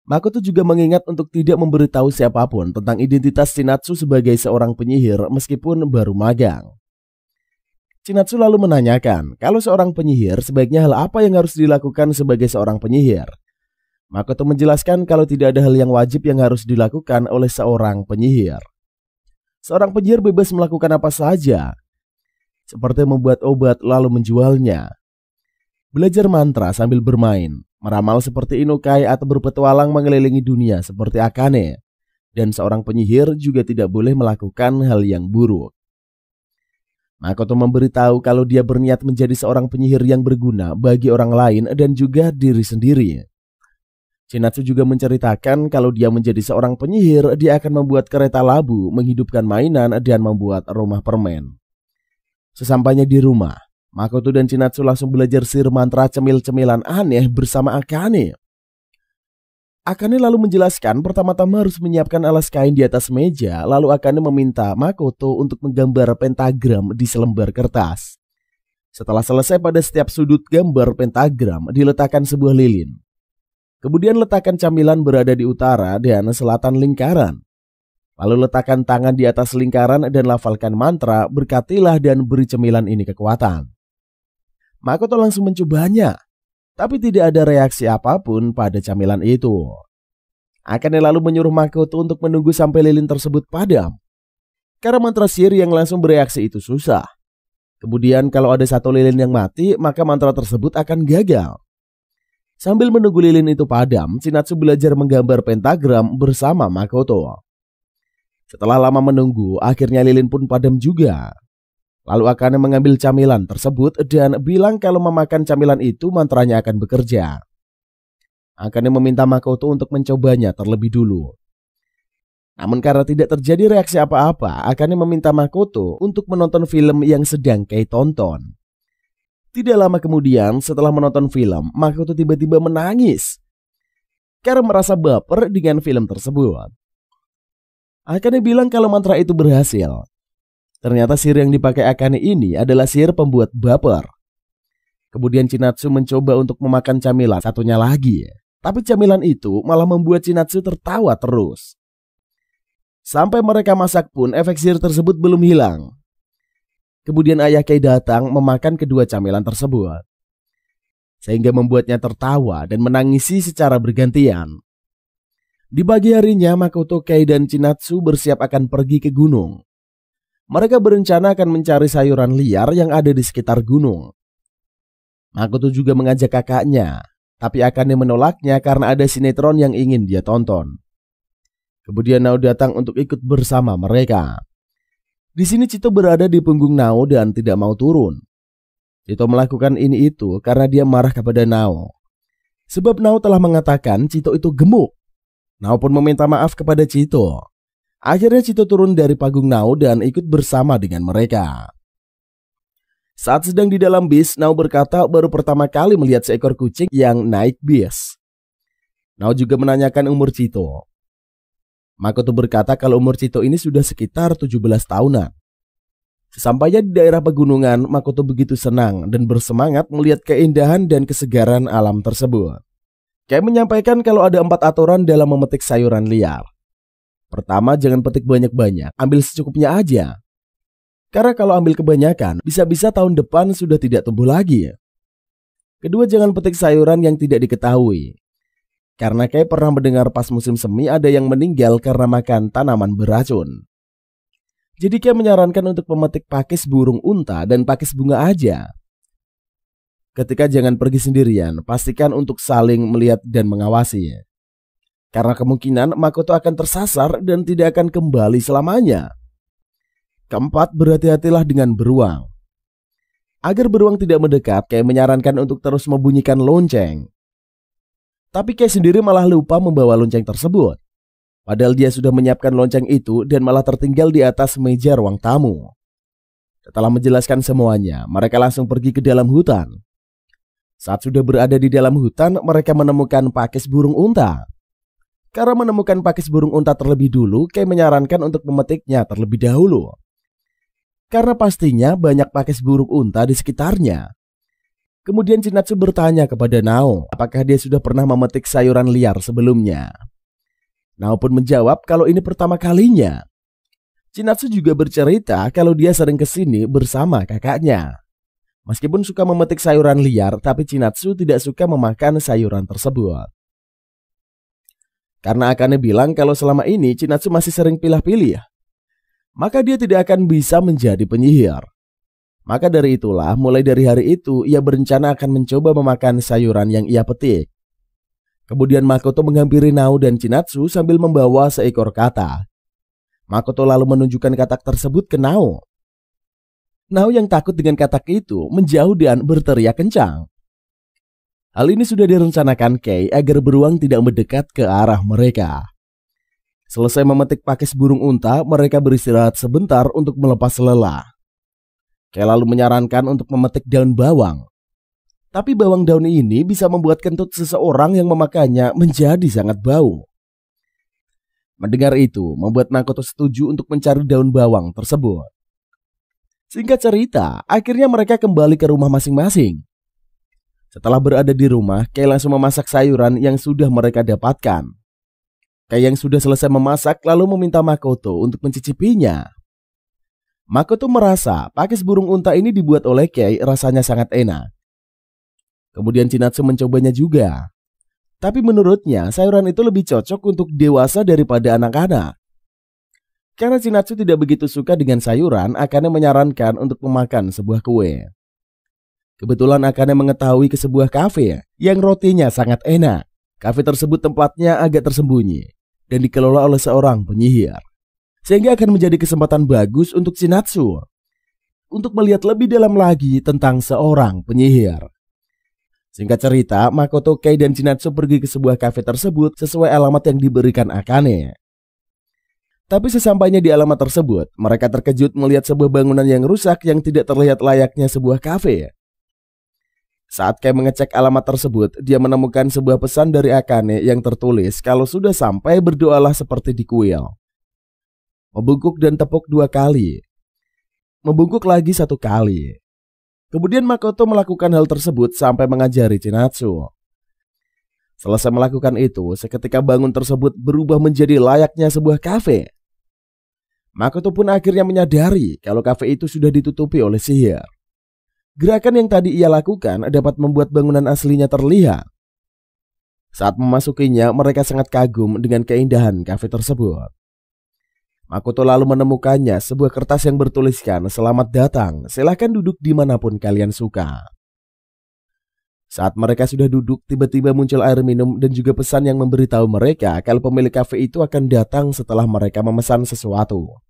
Makoto juga mengingat untuk tidak memberitahu siapapun tentang identitas Chinatsu sebagai seorang penyihir meskipun baru magang. Chinatsu lalu menanyakan kalau seorang penyihir sebaiknya hal apa yang harus dilakukan sebagai seorang penyihir. Makoto menjelaskan kalau tidak ada hal yang wajib yang harus dilakukan oleh seorang penyihir. Seorang penyihir bebas melakukan apa saja, seperti membuat obat lalu menjualnya, belajar mantra sambil bermain, meramal seperti Inukai atau berpetualang mengelilingi dunia seperti Akane. Dan seorang penyihir juga tidak boleh melakukan hal yang buruk. Makoto memberitahu kalau dia berniat menjadi seorang penyihir yang berguna bagi orang lain dan juga diri sendiri. Chinatsu juga menceritakan kalau dia menjadi seorang penyihir, dia akan membuat kereta labu, menghidupkan mainan, dan membuat rumah permen. Sesampainya di rumah, Makoto dan Chinatsu langsung belajar sihir mantra cemil-cemilan aneh bersama Akane. Akane lalu menjelaskan pertama-tama harus menyiapkan alas kain di atas meja, lalu Akane meminta Makoto untuk menggambar pentagram di selembar kertas. Setelah selesai pada setiap sudut gambar pentagram diletakkan sebuah lilin. Kemudian letakkan camilan berada di utara dan selatan lingkaran. Lalu letakkan tangan di atas lingkaran dan lafalkan mantra, berkatilah dan beri cemilan ini kekuatan. Makoto langsung mencobanya, tapi tidak ada reaksi apapun pada camilan itu. Akane lalu menyuruh Makoto untuk menunggu sampai lilin tersebut padam. Karena mantra sihir yang langsung bereaksi itu susah. Kemudian kalau ada satu lilin yang mati, maka mantra tersebut akan gagal. Sambil menunggu lilin itu padam, Chinatsu belajar menggambar pentagram bersama Makoto. Setelah lama menunggu, akhirnya lilin pun padam juga. Lalu Akane mengambil camilan tersebut dan bilang kalau memakan camilan itu mantranya akan bekerja. Akane meminta Makoto untuk mencobanya terlebih dulu. Namun karena tidak terjadi reaksi apa-apa, Akane meminta Makoto untuk menonton film yang sedang Kei tonton. Tidak lama kemudian setelah menonton film, Makoto tiba-tiba menangis karena merasa baper dengan film tersebut. Akane bilang kalau mantra itu berhasil. Ternyata sihir yang dipakai Akane ini adalah sihir pembuat baper. Kemudian Chinatsu mencoba untuk memakan camilan satunya lagi. Tapi camilan itu malah membuat Chinatsu tertawa terus. Sampai mereka masak pun efek sihir tersebut belum hilang. Kemudian ayah Kei datang memakan kedua camilan tersebut. Sehingga membuatnya tertawa dan menangisi secara bergantian. Di pagi harinya Makoto, Kei, dan Chinatsu bersiap akan pergi ke gunung. Mereka berencana akan mencari sayuran liar yang ada di sekitar gunung. Makoto juga mengajak kakaknya, tapi Akane menolaknya karena ada sinetron yang ingin dia tonton. Kemudian Nao datang untuk ikut bersama mereka. Di sini Chito berada di punggung Nao dan tidak mau turun. Chito melakukan ini itu karena dia marah kepada Nao. Sebab Nao telah mengatakan Chito itu gemuk. Nao pun meminta maaf kepada Chito. Akhirnya Chito turun dari punggung Nao dan ikut bersama dengan mereka. Saat sedang di dalam bis, Nao berkata baru pertama kali melihat seekor kucing yang naik bis. Nao juga menanyakan umur Chito. Makoto berkata kalau umur Chito ini sudah sekitar 17 tahunan. Sesampainya di daerah pegunungan, Makoto begitu senang dan bersemangat melihat keindahan dan kesegaran alam tersebut. Kei menyampaikan kalau ada 4 aturan dalam memetik sayuran liar. Pertama, jangan petik banyak-banyak, ambil secukupnya aja. Karena kalau ambil kebanyakan, bisa-bisa tahun depan sudah tidak tumbuh lagi. Kedua, jangan petik sayuran yang tidak diketahui. Karena Kei pernah mendengar pas musim semi ada yang meninggal karena makan tanaman beracun. Jadi Kei menyarankan untuk memetik pakis burung unta dan pakis bunga aja. Ketika jangan pergi sendirian, pastikan untuk saling melihat dan mengawasi. Karena kemungkinan Makoto akan tersasar dan tidak akan kembali selamanya. Keempat, berhati-hatilah dengan beruang. Agar beruang tidak mendekat, Kei menyarankan untuk terus membunyikan lonceng. Tapi Kei sendiri malah lupa membawa lonceng tersebut. Padahal dia sudah menyiapkan lonceng itu dan malah tertinggal di atas meja ruang tamu. Setelah menjelaskan semuanya, mereka langsung pergi ke dalam hutan. Saat sudah berada di dalam hutan, mereka menemukan pakis burung unta. Karena menemukan pakis burung unta terlebih dulu, Kei menyarankan untuk memetiknya terlebih dahulu. Karena pastinya banyak pakis burung unta di sekitarnya. Kemudian Chinatsu bertanya kepada Nao, apakah dia sudah pernah memetik sayuran liar sebelumnya. Nao pun menjawab kalau ini pertama kalinya. Chinatsu juga bercerita kalau dia sering kesini bersama kakaknya. Meskipun suka memetik sayuran liar, tapi Chinatsu tidak suka memakan sayuran tersebut. Karena Akane bilang kalau selama ini Chinatsu masih sering pilih-pilih, maka dia tidak akan bisa menjadi penyihir. Maka dari itulah, mulai dari hari itu ia berencana akan mencoba memakan sayuran yang ia petik. Kemudian Makoto menghampiri Nao dan Chinatsu sambil membawa seekor katak. Makoto lalu menunjukkan katak tersebut ke Nao. Nao yang takut dengan katak itu menjauh dan berteriak kencang. Hal ini sudah direncanakan Kei agar beruang tidak mendekat ke arah mereka. Selesai memetik pakis burung unta, mereka beristirahat sebentar untuk melepas lelah. Kei lalu menyarankan untuk memetik daun bawang. Tapi bawang daun ini bisa membuat kentut seseorang yang memakannya menjadi sangat bau. Mendengar itu, membuat Makoto setuju untuk mencari daun bawang tersebut. Singkat cerita, akhirnya mereka kembali ke rumah masing-masing. Setelah berada di rumah, Kei langsung memasak sayuran yang sudah mereka dapatkan. Kei yang sudah selesai memasak lalu meminta Makoto untuk mencicipinya. Makoto merasa pakis burung unta ini dibuat oleh Kei rasanya sangat enak. Kemudian Chinatsu mencobanya juga. Tapi menurutnya sayuran itu lebih cocok untuk dewasa daripada anak-anak. Karena Chinatsu tidak begitu suka dengan sayuran, Akane menyarankan untuk memakan sebuah kue. Kebetulan Akane mengetahui ke sebuah kafe yang rotinya sangat enak. Kafe tersebut tempatnya agak tersembunyi dan dikelola oleh seorang penyihir, sehingga akan menjadi kesempatan bagus untuk Chinatsu untuk melihat lebih dalam lagi tentang seorang penyihir. Singkat cerita, Makoto, Kei, dan Chinatsu pergi ke sebuah kafe tersebut sesuai alamat yang diberikan Akane. Tapi sesampainya di alamat tersebut, mereka terkejut melihat sebuah bangunan yang rusak yang tidak terlihat layaknya sebuah kafe. Saat Kei mengecek alamat tersebut, dia menemukan sebuah pesan dari Akane yang tertulis kalau sudah sampai berdoalah seperti di kuil. Membungkuk dan tepuk 2 kali. Membungkuk lagi 1 kali. Kemudian Makoto melakukan hal tersebut sampai mengajari Chinatsu. Selesai melakukan itu, seketika bangun tersebut berubah menjadi layaknya sebuah kafe. Makoto pun akhirnya menyadari kalau kafe itu sudah ditutupi oleh sihir. Gerakan yang tadi ia lakukan dapat membuat bangunan aslinya terlihat. Saat memasukinya, mereka sangat kagum dengan keindahan kafe tersebut. Makoto lalu menemukannya sebuah kertas yang bertuliskan "Selamat datang, silakan duduk dimanapun kalian suka." Saat mereka sudah duduk, tiba-tiba muncul air minum dan juga pesan yang memberitahu mereka kalau pemilik kafe itu akan datang setelah mereka memesan sesuatu.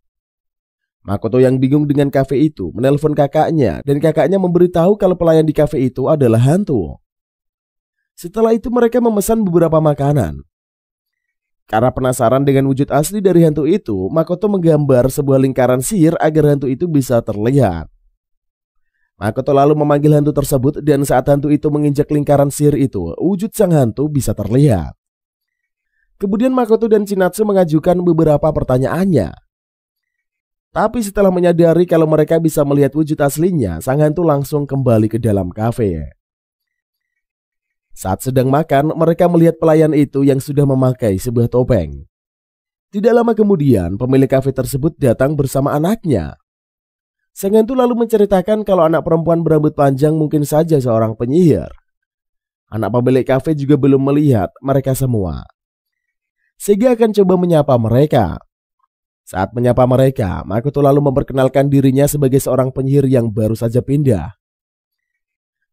Makoto yang bingung dengan kafe itu menelpon kakaknya dan kakaknya memberitahu kalau pelayan di kafe itu adalah hantu. Setelah itu mereka memesan beberapa makanan. Karena penasaran dengan wujud asli dari hantu itu, Makoto menggambar sebuah lingkaran sihir agar hantu itu bisa terlihat. Makoto lalu memanggil hantu tersebut dan saat hantu itu menginjak lingkaran sihir itu, wujud sang hantu bisa terlihat. Kemudian Makoto dan Chinatsu mengajukan beberapa pertanyaannya. Tapi setelah menyadari kalau mereka bisa melihat wujud aslinya, sang hantu langsung kembali ke dalam kafe. Saat sedang makan, mereka melihat pelayan itu yang sudah memakai sebuah topeng. Tidak lama kemudian, pemilik kafe tersebut datang bersama anaknya. Sang hantu lalu menceritakan kalau anak perempuan berambut panjang mungkin saja seorang penyihir. Anak pemilik kafe juga belum melihat mereka semua, sehingga akan coba menyapa mereka. Saat menyapa mereka, Makoto lalu memperkenalkan dirinya sebagai seorang penyihir yang baru saja pindah.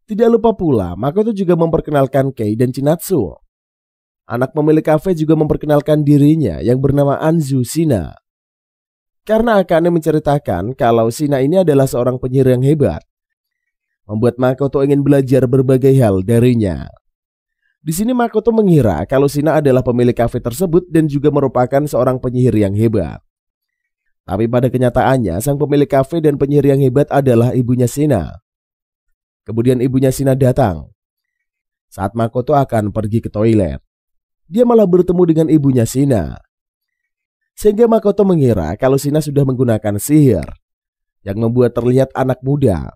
Tidak lupa pula, Makoto juga memperkenalkan Kei dan Chinatsu. Anak pemilik kafe juga memperkenalkan dirinya yang bernama Anzu Shina. Karena Akane menceritakan kalau Shina ini adalah seorang penyihir yang hebat, membuat Makoto ingin belajar berbagai hal darinya. Di sini Makoto mengira kalau Shina adalah pemilik kafe tersebut dan juga merupakan seorang penyihir yang hebat. Tapi pada kenyataannya sang pemilik kafe dan penyihir yang hebat adalah ibunya Shina. Kemudian ibunya Shina datang. Saat Makoto akan pergi ke toilet, dia malah bertemu dengan ibunya Shina. Sehingga Makoto mengira kalau Shina sudah menggunakan sihir yang membuat terlihat anak muda.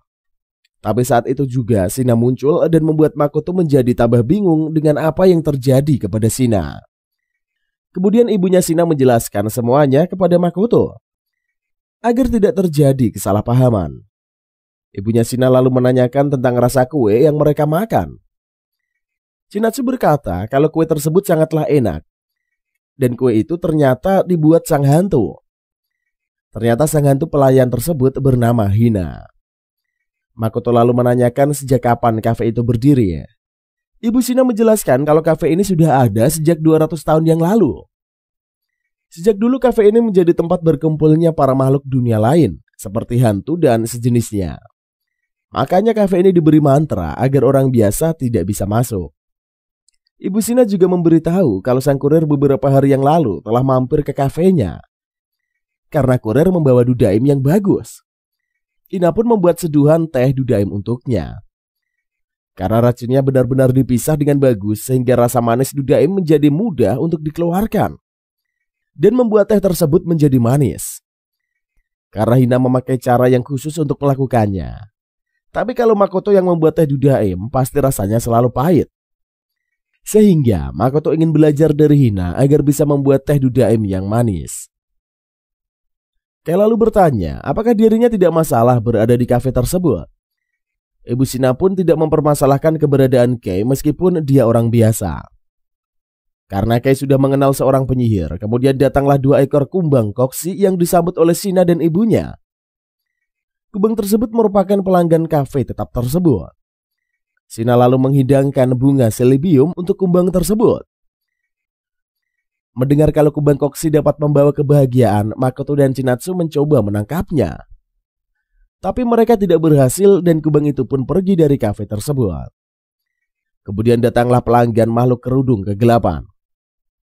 Tapi saat itu juga Shina muncul dan membuat Makoto menjadi tambah bingung dengan apa yang terjadi kepada Shina. Kemudian ibunya Shina menjelaskan semuanya kepada Makoto agar tidak terjadi kesalahpahaman. Ibunya Shina lalu menanyakan tentang rasa kue yang mereka makan. Chinatsu berkata kalau kue tersebut sangatlah enak. Dan kue itu ternyata dibuat sang hantu. Ternyata sang hantu pelayan tersebut bernama Hina. Makoto lalu menanyakan sejak kapan kafe itu berdiri. Ibu Shina menjelaskan kalau kafe ini sudah ada sejak 200 tahun yang lalu. Sejak dulu kafe ini menjadi tempat berkumpulnya para makhluk dunia lain, seperti hantu dan sejenisnya. Makanya kafe ini diberi mantra agar orang biasa tidak bisa masuk. Ibu Shina juga memberitahu kalau sang kurir beberapa hari yang lalu telah mampir ke kafenya. Karena kurir membawa dudaim yang bagus. Hina pun membuat seduhan teh dudaim untuknya. Karena racunnya benar-benar dipisah dengan bagus sehingga rasa manis dudaim menjadi mudah untuk dikeluarkan. Dan membuat teh tersebut menjadi manis. Karena Hina memakai cara yang khusus untuk melakukannya. Tapi kalau Makoto yang membuat teh dudaim, pasti rasanya selalu pahit. Sehingga Makoto ingin belajar dari Hina agar bisa membuat teh dudaim yang manis. Kei lalu bertanya, apakah dirinya tidak masalah berada di kafe tersebut? Ibu Shina pun tidak mempermasalahkan keberadaan Kei meskipun dia orang biasa. Karena Kei sudah mengenal seorang penyihir, kemudian datanglah 2 ekor kumbang koksi yang disambut oleh Shina dan ibunya. Kumbang tersebut merupakan pelanggan kafe tetap tersebut. Shina lalu menghidangkan bunga selibium untuk kumbang tersebut. Mendengar kalau kumbang koksi dapat membawa kebahagiaan, Makoto dan Chinatsu mencoba menangkapnya. Tapi mereka tidak berhasil dan kumbang itu pun pergi dari kafe tersebut. Kemudian datanglah pelanggan makhluk kerudung kegelapan.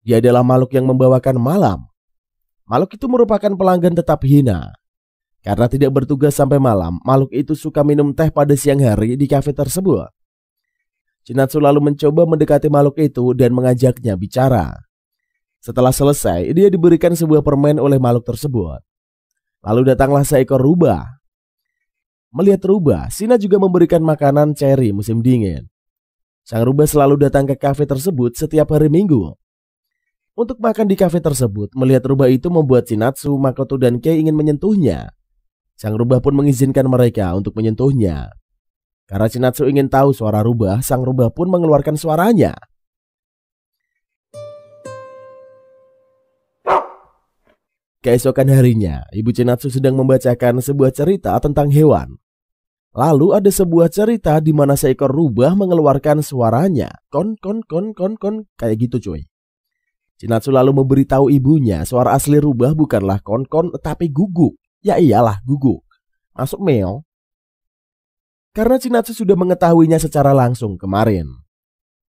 Dia adalah makhluk yang membawakan malam. Makhluk itu merupakan pelanggan tetap Hina. Karena tidak bertugas sampai malam, makhluk itu suka minum teh pada siang hari di kafe tersebut. Chinatsu lalu mencoba mendekati makhluk itu dan mengajaknya bicara. Setelah selesai, dia diberikan sebuah permen oleh makhluk tersebut. Lalu datanglah seekor rubah. Melihat rubah, Shina juga memberikan makanan ceri musim dingin. Sang rubah selalu datang ke kafe tersebut setiap hari Minggu. Untuk makan di kafe tersebut, melihat rubah itu membuat Chinatsu, Makoto, dan Kei ingin menyentuhnya. Sang rubah pun mengizinkan mereka untuk menyentuhnya. Karena Chinatsu ingin tahu suara rubah, sang rubah pun mengeluarkan suaranya. Keesokan harinya, Ibu Chinatsu sedang membacakan sebuah cerita tentang hewan. Lalu ada sebuah cerita di mana seekor rubah mengeluarkan suaranya. Kon, kayak gitu cuy. Chinatsu lalu memberitahu ibunya suara asli rubah bukanlah kon tapi guguk. Ya iyalah guguk. Masuk meow. Karena Chinatsu sudah mengetahuinya secara langsung kemarin.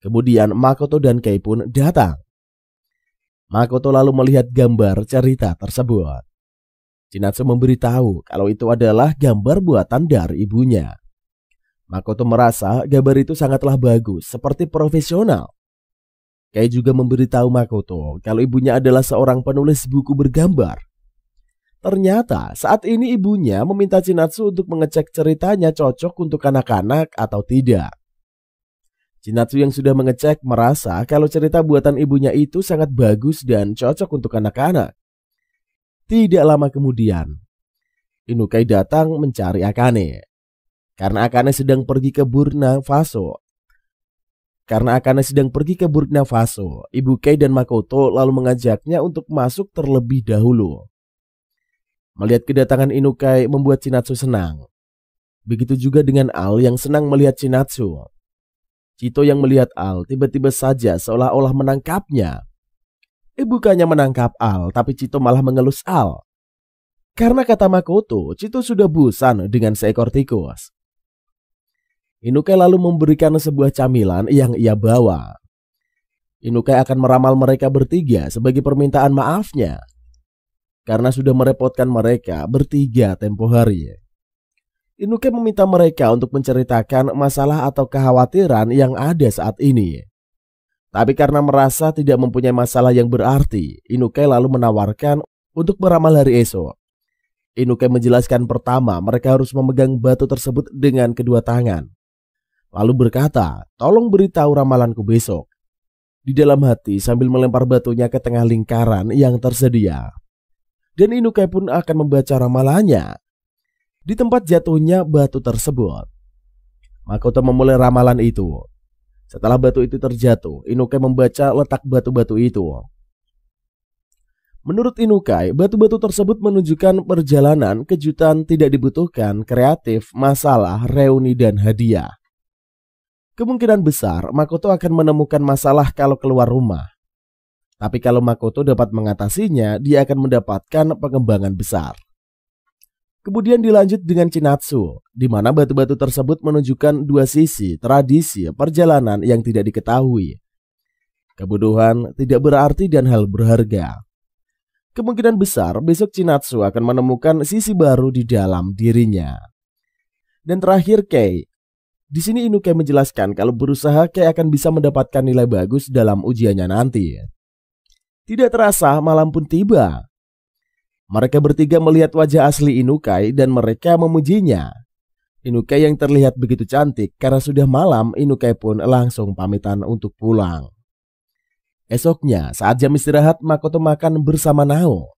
Kemudian Makoto dan Kei pun datang. Makoto lalu melihat gambar cerita tersebut. Chinatsu memberitahu kalau itu adalah gambar buatan dari ibunya. Makoto merasa gambar itu sangatlah bagus, seperti profesional. Kei juga memberitahu Makoto kalau ibunya adalah seorang penulis buku bergambar. Ternyata saat ini ibunya meminta Chinatsu untuk mengecek ceritanya cocok untuk anak-anak atau tidak. Chinatsu yang sudah mengecek merasa kalau cerita buatan ibunya itu sangat bagus dan cocok untuk anak-anak. Tidak lama kemudian, Inukai datang mencari Akane. Karena Akane sedang pergi ke Burkina Faso. Ibu Kei dan Makoto lalu mengajaknya untuk masuk terlebih dahulu. Melihat kedatangan Inukai membuat Chinatsu senang. Begitu juga dengan Al yang senang melihat Chinatsu. Chito yang melihat Al tiba-tiba saja seolah-olah menangkapnya. Bukannya menangkap Al, tapi Chito malah mengelus Al. Karena kata Makoto, Chito sudah bosan dengan seekor tikus. Inukai lalu memberikan sebuah camilan yang ia bawa. Inukai akan meramal mereka bertiga sebagai permintaan maafnya. Karena sudah merepotkan mereka bertiga tempo hari. Inukai meminta mereka untuk menceritakan masalah atau kekhawatiran yang ada saat ini. Tapi karena merasa tidak mempunyai masalah yang berarti, Inukai lalu menawarkan untuk beramal hari esok. Inukai menjelaskan pertama mereka harus memegang batu tersebut dengan kedua tangan. Lalu berkata, tolong beritahu ramalanku besok. Di dalam hati sambil melempar batunya ke tengah lingkaran yang tersedia. Dan Inukai pun akan membaca ramalannya. Di tempat jatuhnya batu tersebut, Makoto memulai ramalan itu. Setelah batu itu terjatuh, Inukai membaca letak batu-batu itu. Menurut Inukai, batu-batu tersebut menunjukkan perjalanan, kejutan, tidak dibutuhkan, kreatif, masalah, reuni, dan hadiah. Kemungkinan besar Makoto akan menemukan masalah kalau keluar rumah. Tapi kalau Makoto dapat mengatasinya, dia akan mendapatkan pengembangan besar. Kemudian dilanjut dengan Chinatsu, di mana batu-batu tersebut menunjukkan dua sisi tradisi perjalanan yang tidak diketahui. Kebodohan, tidak berarti, dan hal berharga. Kemungkinan besar besok Chinatsu akan menemukan sisi baru di dalam dirinya. Dan terakhir Kei. Di sini Inukai menjelaskan kalau berusaha Kei akan bisa mendapatkan nilai bagus dalam ujiannya nanti. Tidak terasa malam pun tiba. Mereka bertiga melihat wajah asli Inukai dan mereka memujinya. Inukai yang terlihat begitu cantik, karena sudah malam Inukai pun langsung pamitan untuk pulang. Esoknya saat jam istirahat Makoto makan bersama Nao.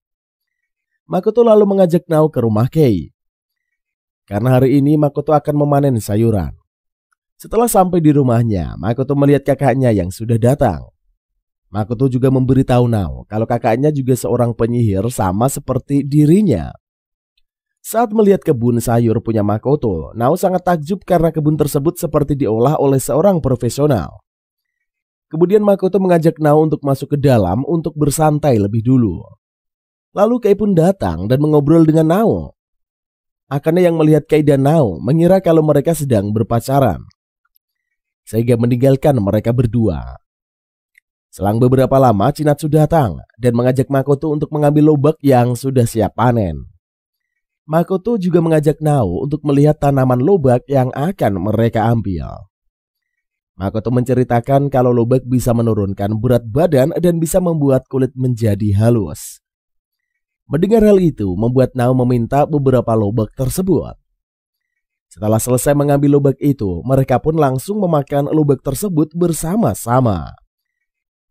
Makoto lalu mengajak Nao ke rumah Kei. Karena hari ini Makoto akan memanen sayuran. Setelah sampai di rumahnya, Makoto melihat kakaknya yang sudah datang. Makoto juga memberitahu Nao kalau kakaknya juga seorang penyihir sama seperti dirinya. Saat melihat kebun sayur punya Makoto, Nao sangat takjub karena kebun tersebut seperti diolah oleh seorang profesional. Kemudian Makoto mengajak Nao untuk masuk ke dalam untuk bersantai lebih dulu. Lalu Kei pun datang dan mengobrol dengan Nao. Akane yang melihat Kei dan Nao mengira kalau mereka sedang berpacaran, sehingga meninggalkan mereka berdua. Selang beberapa lama Chinatsu datang dan mengajak Makoto untuk mengambil lobak yang sudah siap panen. Makoto juga mengajak Nao untuk melihat tanaman lobak yang akan mereka ambil. Makoto menceritakan kalau lobak bisa menurunkan berat badan dan bisa membuat kulit menjadi halus. Mendengar hal itu membuat Nao meminta beberapa lobak tersebut. Setelah selesai mengambil lobak itu, mereka pun langsung memakan lobak tersebut bersama-sama.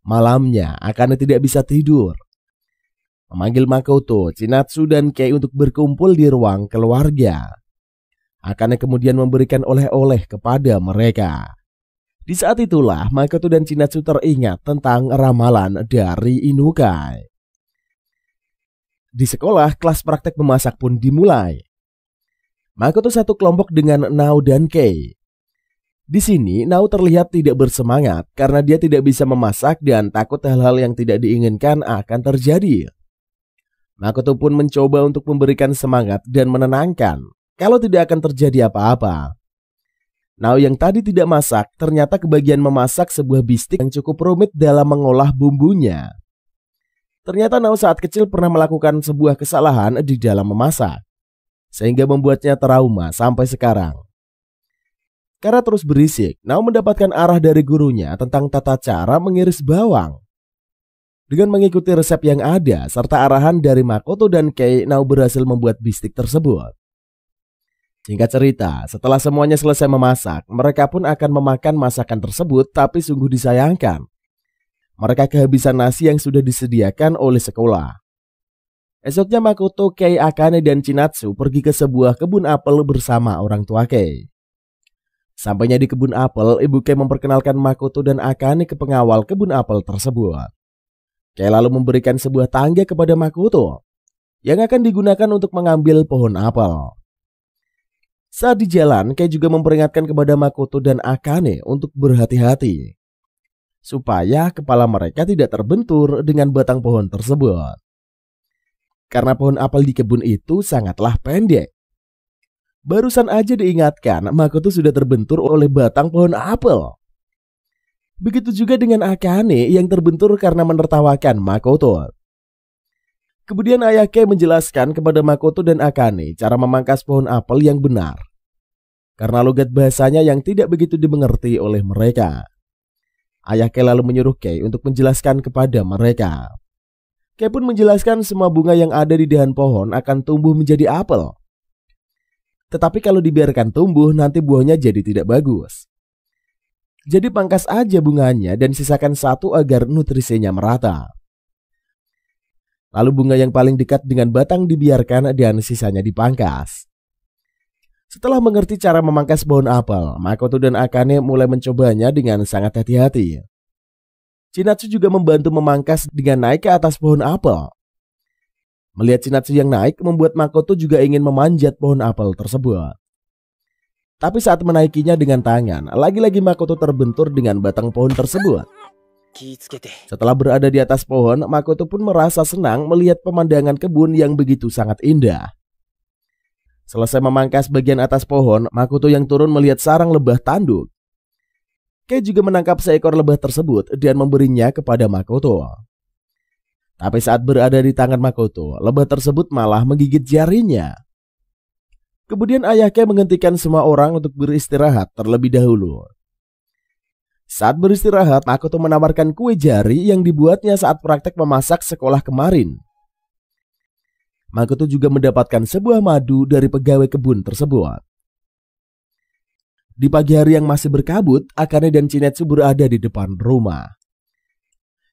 Malamnya Akane tidak bisa tidur. Memanggil Makoto, Chinatsu dan Kei untuk berkumpul di ruang keluarga. Akane kemudian memberikan oleh-oleh kepada mereka. Di saat itulah Makoto dan Chinatsu teringat tentang ramalan dari Inukai. Di sekolah, kelas praktek memasak pun dimulai. Makoto satu kelompok dengan Nao dan Kei. Di sini Nao terlihat tidak bersemangat karena dia tidak bisa memasak dan takut hal-hal yang tidak diinginkan akan terjadi. Makoto pun mencoba untuk memberikan semangat dan menenangkan kalau tidak akan terjadi apa-apa. Nao yang tadi tidak masak ternyata kebagian memasak sebuah bistik yang cukup rumit dalam mengolah bumbunya. Ternyata Nao saat kecil pernah melakukan sebuah kesalahan di dalam memasak, sehingga membuatnya trauma sampai sekarang. Karena terus berisik, Nao mendapatkan arah dari gurunya tentang tata cara mengiris bawang. Dengan mengikuti resep yang ada serta arahan dari Makoto dan Kei, Nao berhasil membuat bistik tersebut. Singkat cerita, setelah semuanya selesai memasak, mereka pun akan memakan masakan tersebut, tapi sungguh disayangkan. Mereka kehabisan nasi yang sudah disediakan oleh sekolah. Esoknya Makoto, Kei, Akane, dan Chinatsu pergi ke sebuah kebun apel bersama orang tua Kei. Sampainya di kebun apel, Ibu Kei memperkenalkan Makoto dan Akane ke pengawal kebun apel tersebut. Kei lalu memberikan sebuah tangga kepada Makoto yang akan digunakan untuk mengambil pohon apel. Saat di jalan, Kei juga memperingatkan kepada Makoto dan Akane untuk berhati-hati supaya kepala mereka tidak terbentur dengan batang pohon tersebut. Karena pohon apel di kebun itu sangatlah pendek. Barusan aja diingatkan, Makoto sudah terbentur oleh batang pohon apel. Begitu juga dengan Akane yang terbentur karena menertawakan Makoto. Kemudian ayah Kei menjelaskan kepada Makoto dan Akane cara memangkas pohon apel yang benar, karena logat bahasanya yang tidak begitu dimengerti oleh mereka. Ayah Kei lalu menyuruh Kei untuk menjelaskan kepada mereka. Kei pun menjelaskan semua bunga yang ada di dahan pohon akan tumbuh menjadi apel. Tetapi kalau dibiarkan tumbuh nanti buahnya jadi tidak bagus. Jadi pangkas aja bunganya dan sisakan satu agar nutrisinya merata. Lalu bunga yang paling dekat dengan batang dibiarkan dan sisanya dipangkas. Setelah mengerti cara memangkas pohon apel, Makoto dan Akane mulai mencobanya dengan sangat hati-hati. Chinatsu juga membantu memangkas dengan naik ke atas pohon apel. Melihat Chinatsu yang naik membuat Makoto juga ingin memanjat pohon apel tersebut. Tapi saat menaikinya dengan tangan, lagi-lagi Makoto terbentur dengan batang pohon tersebut. Setelah berada di atas pohon, Makoto pun merasa senang melihat pemandangan kebun yang begitu sangat indah. Selesai memangkas bagian atas pohon, Makoto yang turun melihat sarang lebah tanduk. Kei juga menangkap seekor lebah tersebut dan memberinya kepada Makoto. Tapi saat berada di tangan Makoto, lebah tersebut malah menggigit jarinya. Kemudian ayah Kei menghentikan semua orang untuk beristirahat terlebih dahulu. Saat beristirahat, Makoto menawarkan kue jari yang dibuatnya saat praktek memasak sekolah kemarin. Makoto juga mendapatkan sebuah madu dari pegawai kebun tersebut. Di pagi hari yang masih berkabut, Akane dan Chinatsu berada di depan rumah.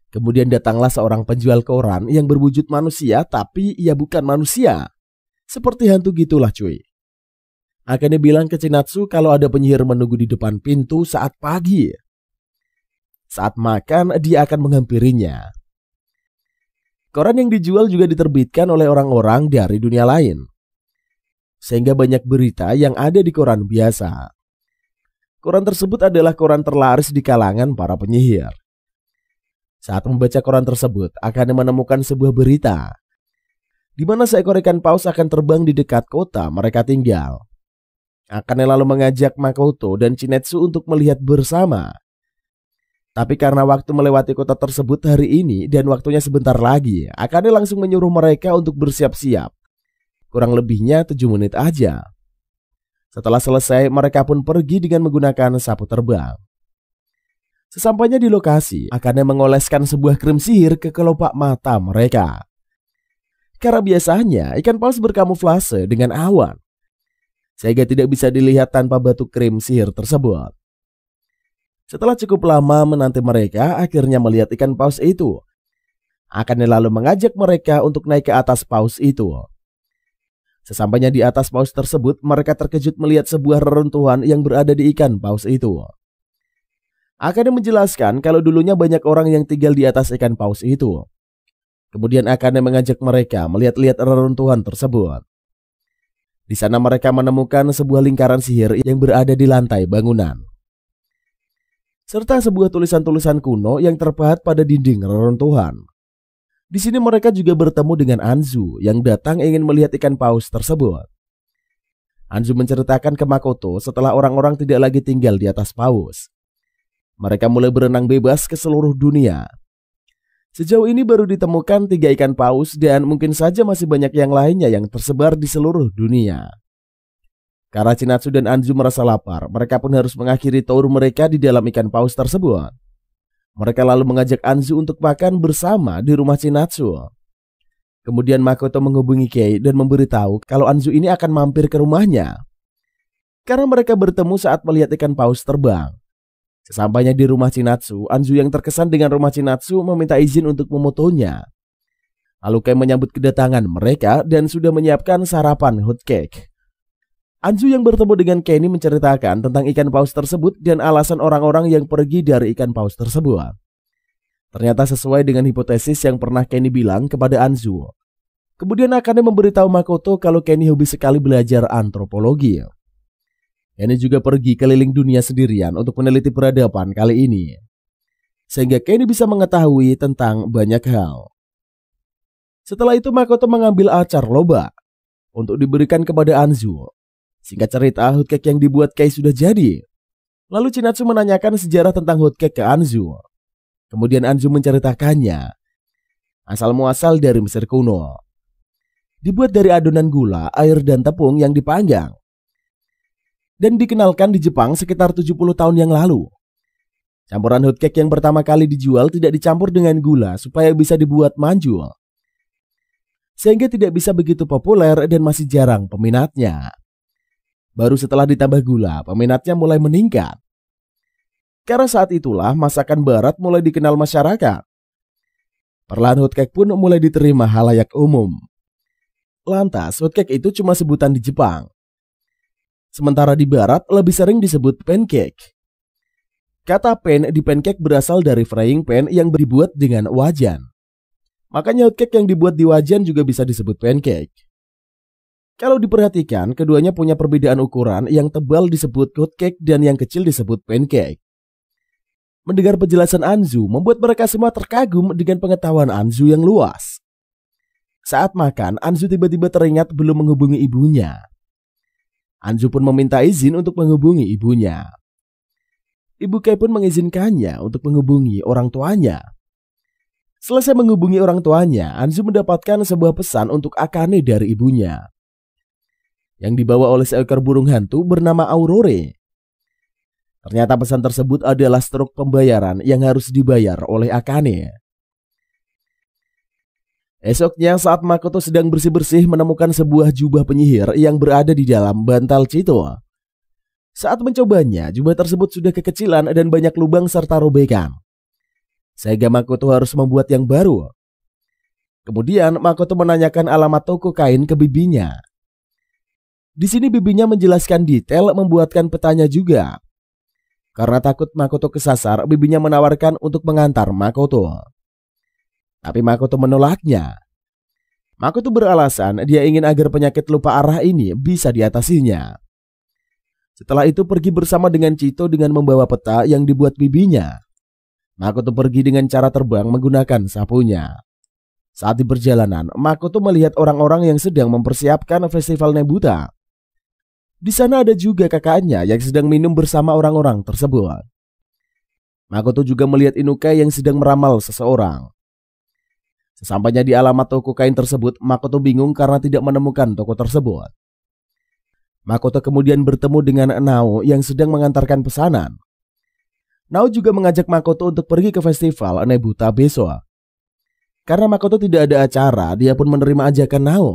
Kemudian datanglah seorang penjual koran yang berwujud manusia, tapi ia bukan manusia. Seperti hantu gitulah cuy. Akane bilang ke Chinatsu kalau ada penyihir menunggu di depan pintu saat pagi. Saat makan, dia akan menghampirinya. Koran yang dijual juga diterbitkan oleh orang-orang dari dunia lain, sehingga banyak berita yang ada di koran biasa. Koran tersebut adalah koran terlaris di kalangan para penyihir. Saat membaca koran tersebut, akan menemukan sebuah berita di mana seekor ikan paus akan terbang di dekat kota mereka tinggal. Akane lalu mengajak Makoto dan Chinetsu untuk melihat bersama. Tapi karena waktu melewati kota tersebut hari ini dan waktunya sebentar lagi, Akane langsung menyuruh mereka untuk bersiap-siap. Kurang lebihnya 7 menit aja. Setelah selesai, mereka pun pergi dengan menggunakan sapu terbang. Sesampainya di lokasi, Akane mengoleskan sebuah krim sihir ke kelopak mata mereka. Karena biasanya ikan paus berkamuflase dengan awan, sehingga tidak bisa dilihat tanpa batu krim sihir tersebut. Setelah cukup lama menanti, mereka akhirnya melihat ikan paus itu. Akane lalu mengajak mereka untuk naik ke atas paus itu. Sesampainya di atas paus tersebut, mereka terkejut melihat sebuah reruntuhan yang berada di ikan paus itu. Akane menjelaskan kalau dulunya banyak orang yang tinggal di atas ikan paus itu. Kemudian Akane mengajak mereka melihat-lihat reruntuhan tersebut. Di sana mereka menemukan sebuah lingkaran sihir yang berada di lantai bangunan, serta sebuah tulisan-tulisan kuno yang terpahat pada dinding reruntuhan. Di sini mereka juga bertemu dengan Anzu yang datang ingin melihat ikan paus tersebut. Anzu menceritakan ke Makoto setelah orang-orang tidak lagi tinggal di atas paus. Mereka mulai berenang bebas ke seluruh dunia. Sejauh ini baru ditemukan 3 ikan paus dan mungkin saja masih banyak yang lainnya yang tersebar di seluruh dunia. Karena Chinatsu dan Anzu merasa lapar, mereka pun harus mengakhiri tour mereka di dalam ikan paus tersebut. Mereka lalu mengajak Anzu untuk makan bersama di rumah Chinatsu. Kemudian Makoto menghubungi Kei dan memberitahu kalau Anzu ini akan mampir ke rumahnya. Karena mereka bertemu saat melihat ikan paus terbang. Sesampainya di rumah Chinatsu, Anzu yang terkesan dengan rumah Chinatsu meminta izin untuk memotonya. Lalu Kei menyambut kedatangan mereka dan sudah menyiapkan sarapan hot cake. Anzu yang bertemu dengan Kenny menceritakan tentang ikan paus tersebut dan alasan orang-orang yang pergi dari ikan paus tersebut. Ternyata sesuai dengan hipotesis yang pernah Kenny bilang kepada Anzu. Kemudian Akane memberitahu Makoto kalau Kenny hobi sekali belajar antropologi. Kenny juga pergi keliling dunia sendirian untuk meneliti peradaban kali ini, sehingga Kenny bisa mengetahui tentang banyak hal. Setelah itu Makoto mengambil acar loba untuk diberikan kepada Anzu. Singkat cerita, hot cake yang dibuat Kei sudah jadi. Lalu Chinatsu menanyakan sejarah tentang hot cake ke Anzu. Kemudian Anzu menceritakannya. Asal muasal dari Mesir kuno. Dibuat dari adonan gula, air dan tepung yang dipanggang. Dan dikenalkan di Jepang sekitar 70 tahun yang lalu. Campuran hot cake yang pertama kali dijual tidak dicampur dengan gula supaya bisa dibuat manjul, sehingga tidak bisa begitu populer dan masih jarang peminatnya. Baru setelah ditambah gula, peminatnya mulai meningkat. Karena saat itulah masakan barat mulai dikenal masyarakat. Perlahan hot cake pun mulai diterima halayak umum. Lantas, hot cake itu cuma sebutan di Jepang. Sementara di barat lebih sering disebut pancake. Kata pan di pancake berasal dari frying pan yang dibuat dengan wajan. Makanya hot cake yang dibuat di wajan juga bisa disebut pancake. Kalau diperhatikan, keduanya punya perbedaan ukuran, yang tebal disebut hot cake dan yang kecil disebut pancake. Mendengar penjelasan Anzu membuat mereka semua terkagum dengan pengetahuan Anzu yang luas. Saat makan, Anzu tiba-tiba teringat belum menghubungi ibunya. Anzu pun meminta izin untuk menghubungi ibunya. Ibu Kei pun mengizinkannya untuk menghubungi orang tuanya. Selesai menghubungi orang tuanya, Anzu mendapatkan sebuah pesan untuk Akane dari ibunya, yang dibawa oleh seekor burung hantu bernama Aurore. Ternyata pesan tersebut adalah struk pembayaran yang harus dibayar oleh Akane. Esoknya saat Makoto sedang bersih-bersih menemukan sebuah jubah penyihir yang berada di dalam bantal Cito. Saat mencobanya, jubah tersebut sudah kekecilan dan banyak lubang serta robekan, sehingga Makoto harus membuat yang baru. Kemudian Makoto menanyakan alamat toko kain ke bibinya. Di sini bibinya menjelaskan detail membuatkan petanya juga. Karena takut Makoto kesasar, bibinya menawarkan untuk mengantar Makoto. Tapi Makoto menolaknya. Makoto beralasan dia ingin agar penyakit lupa arah ini bisa diatasinya. Setelah itu pergi bersama dengan Chito dengan membawa peta yang dibuat bibinya. Makoto pergi dengan cara terbang menggunakan sapunya. Saat di perjalanan, Makoto melihat orang-orang yang sedang mempersiapkan festival Nebuta. Di sana ada juga kakaknya yang sedang minum bersama orang-orang tersebut. Makoto juga melihat Inukai yang sedang meramal seseorang. Sesampainya di alamat toko kain tersebut, Makoto bingung karena tidak menemukan toko tersebut. Makoto kemudian bertemu dengan Nao yang sedang mengantarkan pesanan. Nao juga mengajak Makoto untuk pergi ke festival Nebuta besok. Karena Makoto tidak ada acara, dia pun menerima ajakan Nao.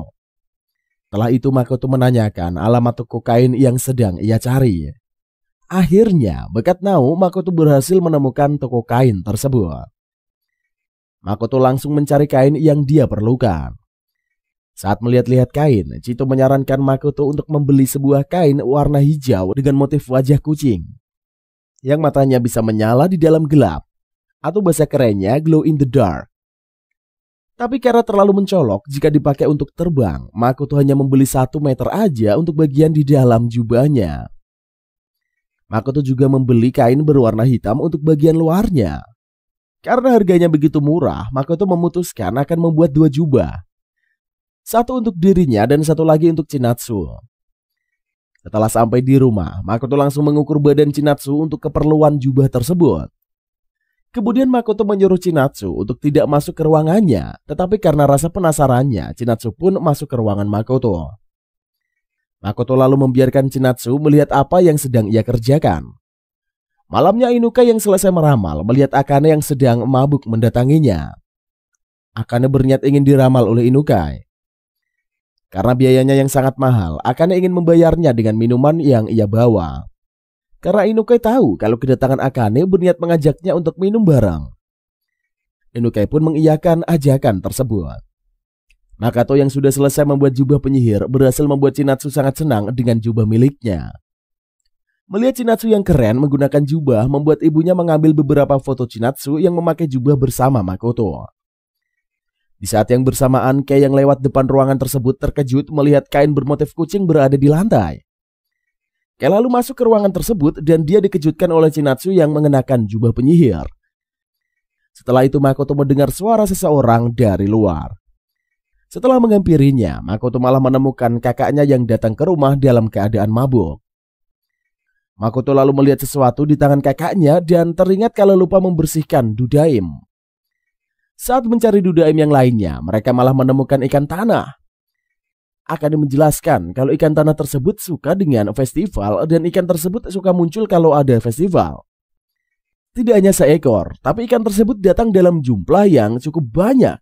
Setelah itu Makoto menanyakan alamat toko kain yang sedang ia cari. Akhirnya, berkat Nao, Makoto berhasil menemukan toko kain tersebut. Makoto langsung mencari kain yang dia perlukan. Saat melihat-lihat kain, Chito menyarankan Makoto untuk membeli sebuah kain warna hijau dengan motif wajah kucing yang matanya bisa menyala di dalam gelap, atau bahasa kerennya glow in the dark. Tapi karena terlalu mencolok jika dipakai untuk terbang, Makoto hanya membeli 1 meter aja untuk bagian di dalam jubahnya. Makoto juga membeli kain berwarna hitam untuk bagian luarnya. Karena harganya begitu murah, Makoto memutuskan akan membuat 2 jubah. 1 untuk dirinya dan 1 lagi untuk Chinatsu. Setelah sampai di rumah, Makoto langsung mengukur badan Chinatsu untuk keperluan jubah tersebut. Kemudian Makoto menyuruh Chinatsu untuk tidak masuk ke ruangannya, tetapi karena rasa penasarannya, Chinatsu pun masuk ke ruangan Makoto. Makoto lalu membiarkan Chinatsu melihat apa yang sedang ia kerjakan. Malamnya Inukai yang selesai meramal melihat Akane yang sedang mabuk mendatanginya. Akane berniat ingin diramal oleh Inukai. Karena biayanya yang sangat mahal, Akane ingin membayarnya dengan minuman yang ia bawa. Karena Inukai tahu kalau kedatangan Akane berniat mengajaknya untuk minum bareng. Inukai pun mengiyakan ajakan tersebut. Makoto yang sudah selesai membuat jubah penyihir berhasil membuat Chinatsu sangat senang dengan jubah miliknya. Melihat Chinatsu yang keren menggunakan jubah membuat ibunya mengambil beberapa foto Chinatsu yang memakai jubah bersama Makoto. Di saat yang bersamaan, Kei yang lewat depan ruangan tersebut terkejut melihat kain bermotif kucing berada di lantai. Kei lalu masuk ke ruangan tersebut dan dia dikejutkan oleh Chinatsu yang mengenakan jubah penyihir. Setelah itu Makoto mendengar suara seseorang dari luar. Setelah menghampirinya, Makoto malah menemukan kakaknya yang datang ke rumah dalam keadaan mabuk. Makoto lalu melihat sesuatu di tangan kakaknya dan teringat kalau lupa membersihkan dudaim. Saat mencari dudaim yang lainnya, mereka malah menemukan ikan tanah. Akane menjelaskan kalau ikan tanah tersebut suka dengan festival dan ikan tersebut suka muncul kalau ada festival. Tidak hanya seekor, tapi ikan tersebut datang dalam jumlah yang cukup banyak.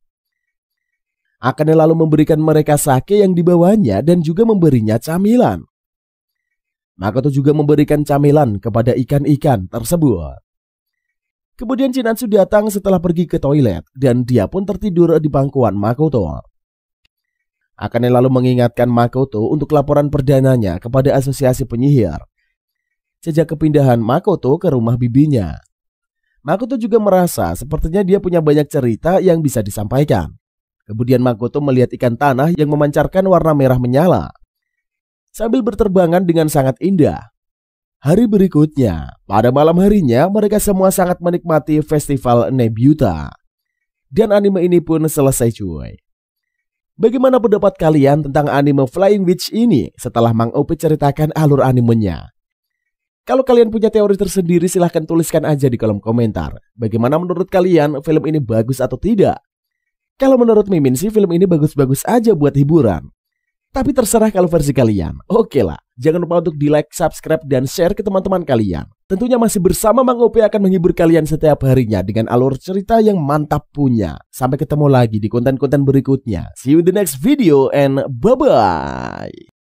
Akane lalu memberikan mereka sake yang dibawanya dan juga memberinya camilan. Makoto juga memberikan camilan kepada ikan-ikan tersebut. Kemudian Chinatsu datang setelah pergi ke toilet dan dia pun tertidur di pangkuan Makoto. Akane lalu mengingatkan Makoto untuk laporan perdananya kepada asosiasi penyihir sejak kepindahan Makoto ke rumah bibinya. Makoto juga merasa sepertinya dia punya banyak cerita yang bisa disampaikan. Kemudian Makoto melihat ikan tanah yang memancarkan warna merah menyala sambil berterbangan dengan sangat indah. Hari berikutnya, pada malam harinya mereka semua sangat menikmati festival Nebuta. Dan anime ini pun selesai cuy. Bagaimana pendapat kalian tentang anime Flying Witch ini setelah Mang Ope ceritakan alur animenya? Kalau kalian punya teori tersendiri silahkan tuliskan aja di kolom komentar. Bagaimana menurut kalian, film ini bagus atau tidak? Kalau menurut Mimin sih film ini bagus-bagus aja buat hiburan. Tapi terserah kalau versi kalian. Oke lah, jangan lupa untuk di like, subscribe, dan share ke teman-teman kalian. Tentunya masih bersama Mang Ope akan menghibur kalian setiap harinya dengan alur cerita yang mantap punya. Sampai ketemu lagi di konten-konten berikutnya. See you in the next video and bye-bye.